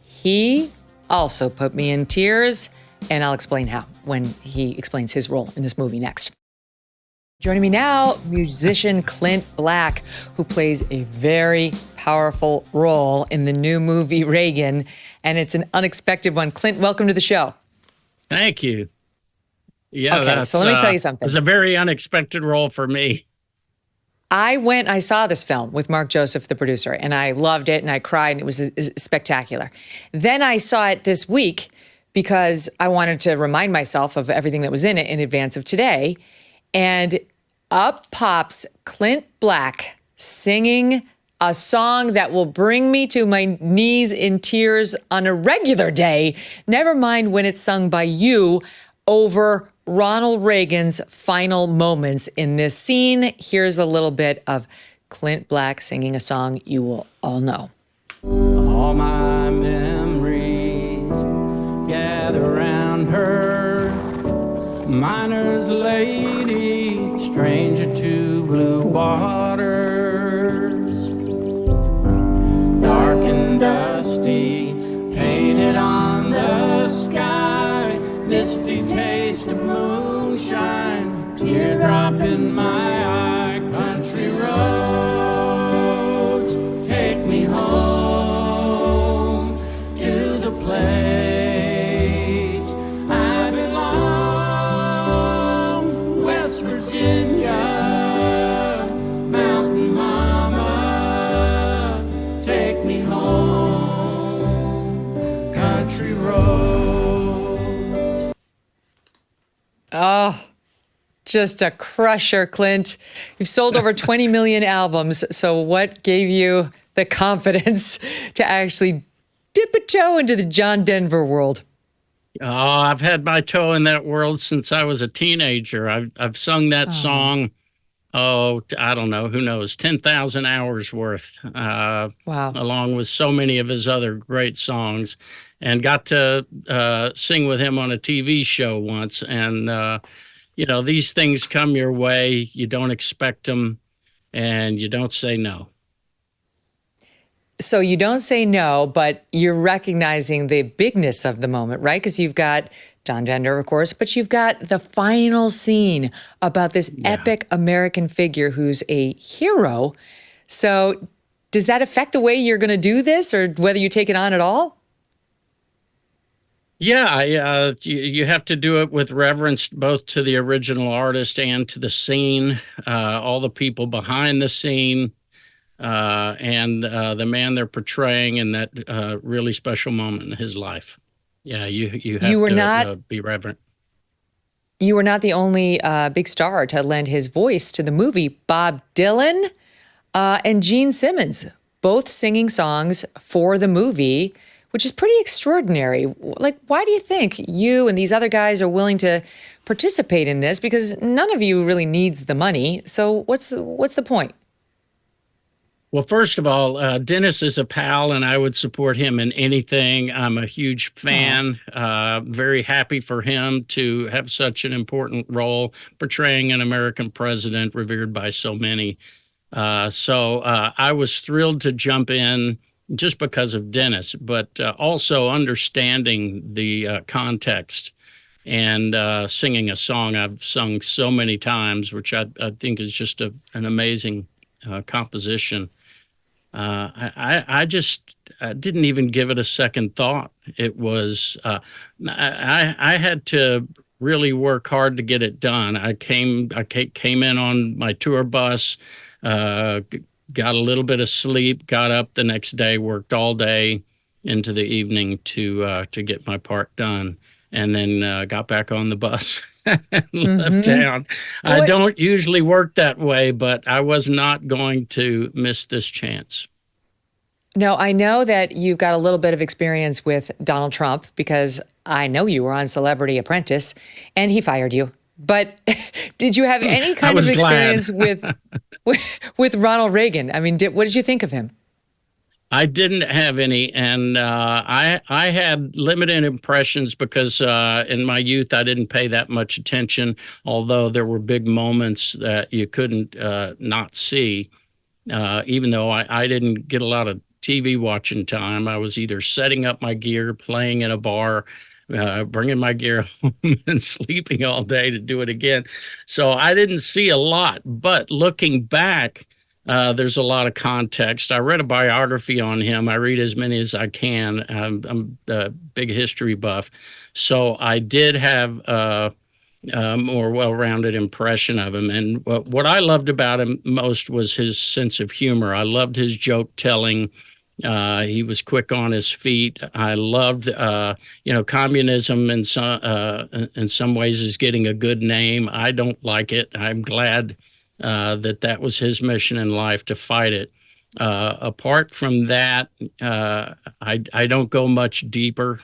He also put me in tears. And I'll explain how when he explains his role in this movie next. Joining me now, musician Clint Black, who plays a very powerful role in the new movie Reagan, and it's an unexpected one. Clint, welcome to the show. Thank you. Yeah, okay, so let me tell you something. It was a very unexpected role for me. I saw this film with Mark Joseph, the producer, and I loved it, and I cried, and it was spectacular. Then I saw it this week because I wanted to remind myself of everything that was in it in advance of today. And up pops Clint Black singing a song that will bring me to my knees in tears on a regular day, never mind when it's sung by you over Ronald Reagan's final moments in this scene. Here's a little bit of Clint Black singing a song you will all know. All my memories gather around her, miner's lady, stranger to blue waters, dark and dusty, painted on the sky, misty taste of moonshine, teardrop in my eye, country roads, take me home. Oh, just a crusher, Clint. You've sold over 20 million albums. So what gave you the confidence to actually dip a toe into the John Denver world? Oh, I've had my toe in that world since I was a teenager. I've sung that song. Oh, I don't know. Who knows? 10,000 hours worth. Wow. Along with so many of his other great songs, and got to sing with him on a TV show once. And, these things come your way. You don't expect them, and you don't say no. So you don't say no, but you're recognizing the bigness of the moment, right? Because you've got John Denver, of course, but you've got the final scene about this epic American figure who's a hero. So does that affect the way you're going to do this, or whether you take it on at all? Yeah, you have to do it with reverence both to the original artist and to the scene, all the people behind the scene, and the man they're portraying in that really special moment in his life. Yeah, you have to be reverent. You were not the only big star to lend his voice to the movie. Bob Dylan and Gene Simmons, both singing songs for the movie, which is pretty extraordinary. Like, why do you think you and these other guys are willing to participate in this? Because none of you really needs the money. So what's the point? Well, first of all, Dennis is a pal, and I would support him in anything. I'm a huge fan. Very happy for him to have such an important role portraying an American president revered by so many. So I was thrilled to jump in just because of Dennis, but also understanding the context and singing a song I've sung so many times, which I think is just an amazing composition. I just didn't even give it a second thought. It was I had to really work hard to get it done. I came in on my tour bus, got a little bit of sleep, got up the next day, worked all day into the evening to get my part done, and then got back on the bus. Left town. I don't usually work that way, but I was not going to miss this chance. No, I know that you've got a little bit of experience with Donald Trump because I know you were on Celebrity Apprentice and he fired you. But did you have any kind of experience with Ronald Reagan? I mean, what did you think of him? I didn't have any, and I had limited impressions because in my youth I didn't pay that much attention, although there were big moments that you couldn't not see. Even though I didn't get a lot of TV watching time, I was either setting up my gear, playing in a bar, bringing my gear home and sleeping all day to do it again. So I didn't see a lot, but looking back, there's a lot of context. I read a biography on him. I read as many as I can. I'm a big history buff. So I did have a more well-rounded impression of him. And what I loved about him most was his sense of humor. I loved his joke telling. He was quick on his feet. I loved, communism in some ways is getting a good name. I don't like it. I'm glad that was his mission in life, to fight it. Apart from that, I don't go much deeper.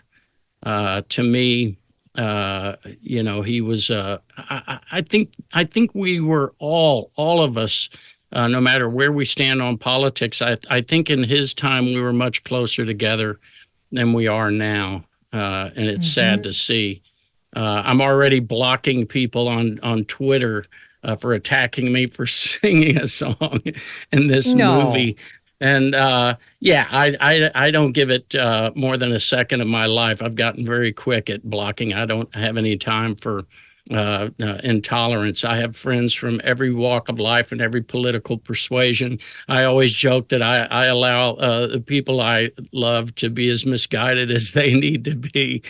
To me, he was. I think we were all of us, no matter where we stand on politics. I think in his time we were much closer together than we are now, and it's sad to see. I'm already blocking people on Twitter for attacking me for singing a song in this movie. And I don't give it more than a second of my life. I've gotten very quick at blocking. I don't have any time for intolerance. I have friends from every walk of life and every political persuasion. I always joke that I allow the people I love to be as misguided as they need to be.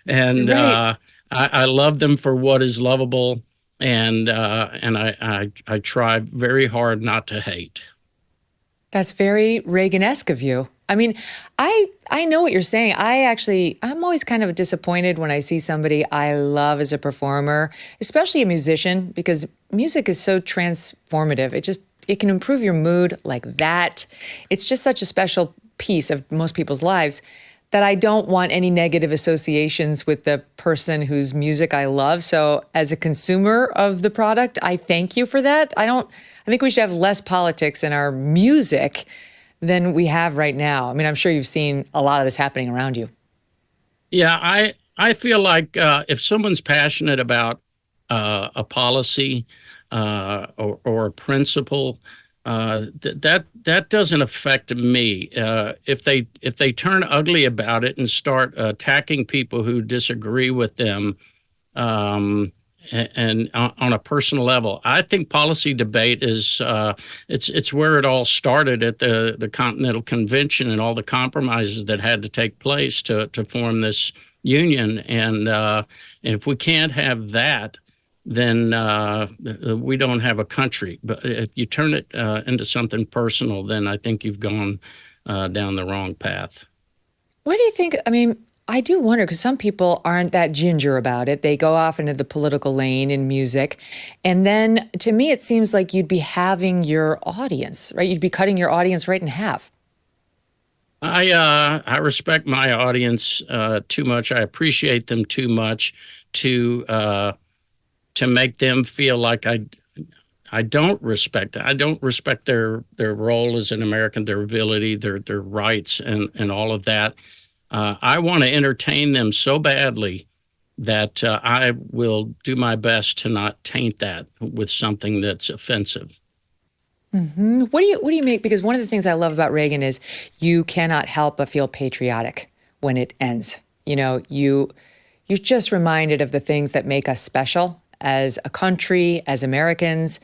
And I love them for what is lovable. And I try very hard not to hate. That's very Reagan-esque of you. I mean, I know what you're saying. I'm always kind of disappointed when I see somebody I love as a performer, especially a musician, because music is so transformative. It can improve your mood like that. It's just such a special piece of most people's lives that I don't want any negative associations with the person whose music I love. So as a consumer of the product, I thank you for that. I think we should have less politics in our music than we have right now. I mean, I'm sure you've seen a lot of this happening around you. Yeah, I feel like if someone's passionate about a policy or a principle, that doesn't affect me. If they turn ugly about it and start attacking people who disagree with them, and on a personal level, I think policy debate is it's where it all started at the Continental Convention and all the compromises that had to take place to form this union. And if we can't have that, then we don't have a country. But if you turn it into something personal, then I think you've gone down the wrong path. What do you think? I mean, I do wonder, because some people aren't that ginger about it. They go off into the political lane in music. And then to me, it seems like you'd be having your audience, right? You'd be cutting your audience right in half. I respect my audience too much. I appreciate them too much to make them feel like I don't respect it. I don't respect their role as an American, their ability, their rights, and all of that. I want to entertain them so badly that I will do my best to not taint that with something that's offensive. Mm-hmm. What do you make? Because one of the things I love about Reagan is you cannot help but feel patriotic when it ends. You know, you're just reminded of the things that make us special as a country, as Americans.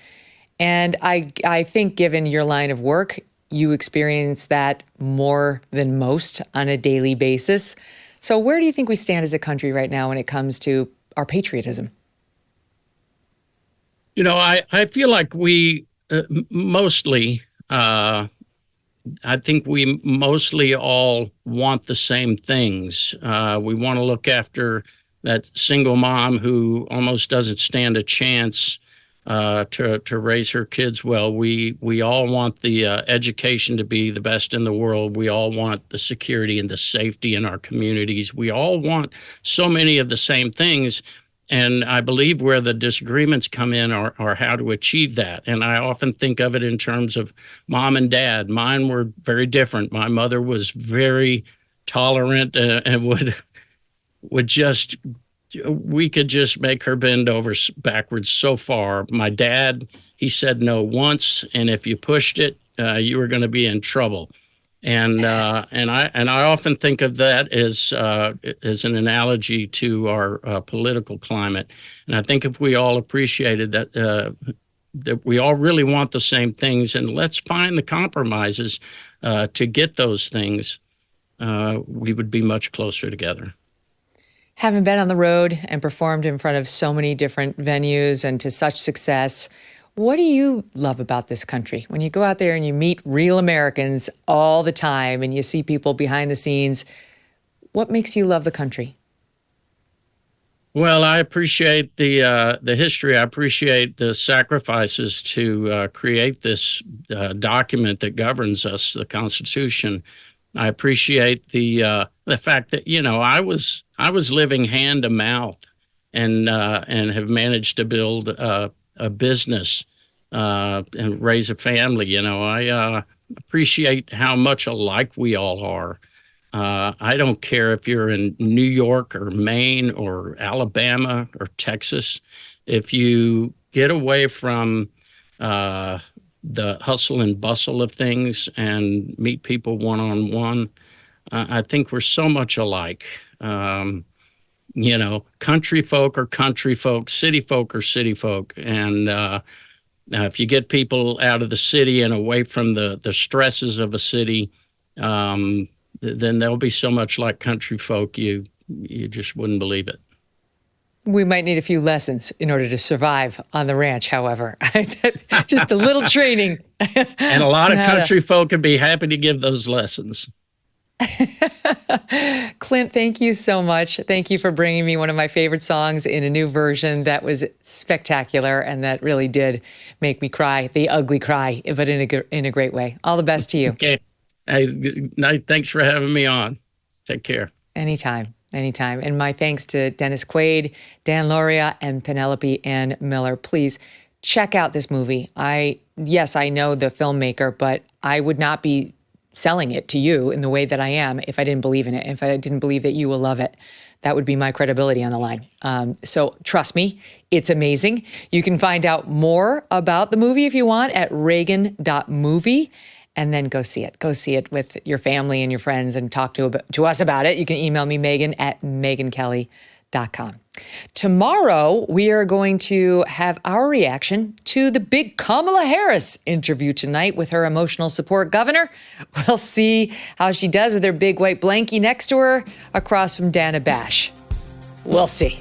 And I think given your line of work, you experience that more than most on a daily basis. So where do you think we stand as a country right now when it comes to our patriotism? You know, I feel like we mostly, I think we mostly all want the same things. We want to look after that single mom who almost doesn't stand a chance to raise her kids well. We all want the education to be the best in the world. We all want the security and the safety in our communities. We all want so many of the same things. And I believe where the disagreements come in are how to achieve that. And I often think of it in terms of mom and dad. Mine were very different. My mother was very tolerant and would just, we could just make her bend over backwards so far. My dad, he said no once, and if you pushed it, you were going to be in trouble. And I often think of that as an analogy to our political climate. And I think if we all appreciated that we all really want the same things, and let's find the compromises to get those things, we would be much closer together. Having been on the road and performed in front of so many different venues and to such success, what do you love about this country? When you go out there and you meet real Americans all the time and you see people behind the scenes, what makes you love the country? Well, I appreciate the history. I appreciate the sacrifices to create this document that governs us, the Constitution. I appreciate the fact that, you know, I was living hand to mouth and have managed to build a business and raise a family. You know, I appreciate how much alike we all are. I don't care if you're in New York or Maine or Alabama or Texas. If you get away from the hustle and bustle of things and meet people one-on-one, I think we're so much alike. You know, country folk are country folk, city folk are city folk. And if you get people out of the city and away from the stresses of a city, then they'll be so much like country folk, you just wouldn't believe it. We might need a few lessons in order to survive on the ranch, however. Just a little training. And a lot of country folk would be happy to give those lessons. Clint, thank you so much. Thank you for bringing me one of my favorite songs in a new version that was spectacular and that really did make me cry, the ugly cry, but in a great way. All the best to you. Okay. Thanks for having me on. Take care. Anytime. And my thanks to Dennis Quaid, Dan Lauria, and Penelope Ann Miller. Please check out this movie. Yes, I know the filmmaker, but I would not be selling it to you in the way that I am if I didn't believe in it, if I didn't believe that you will love it. That would be my credibility on the line. So trust me, it's amazing. You can find out more about the movie if you want at Reagan.movie, and then go see it. Go see it with your family and your friends and talk to us about it. You can email me, Megyn at MegynKelly.com. Tomorrow, we are going to have our reaction to the big Kamala Harris interview tonight with her emotional support governor. We'll see how she does with her big white blankie next to her across from Dana Bash. We'll see.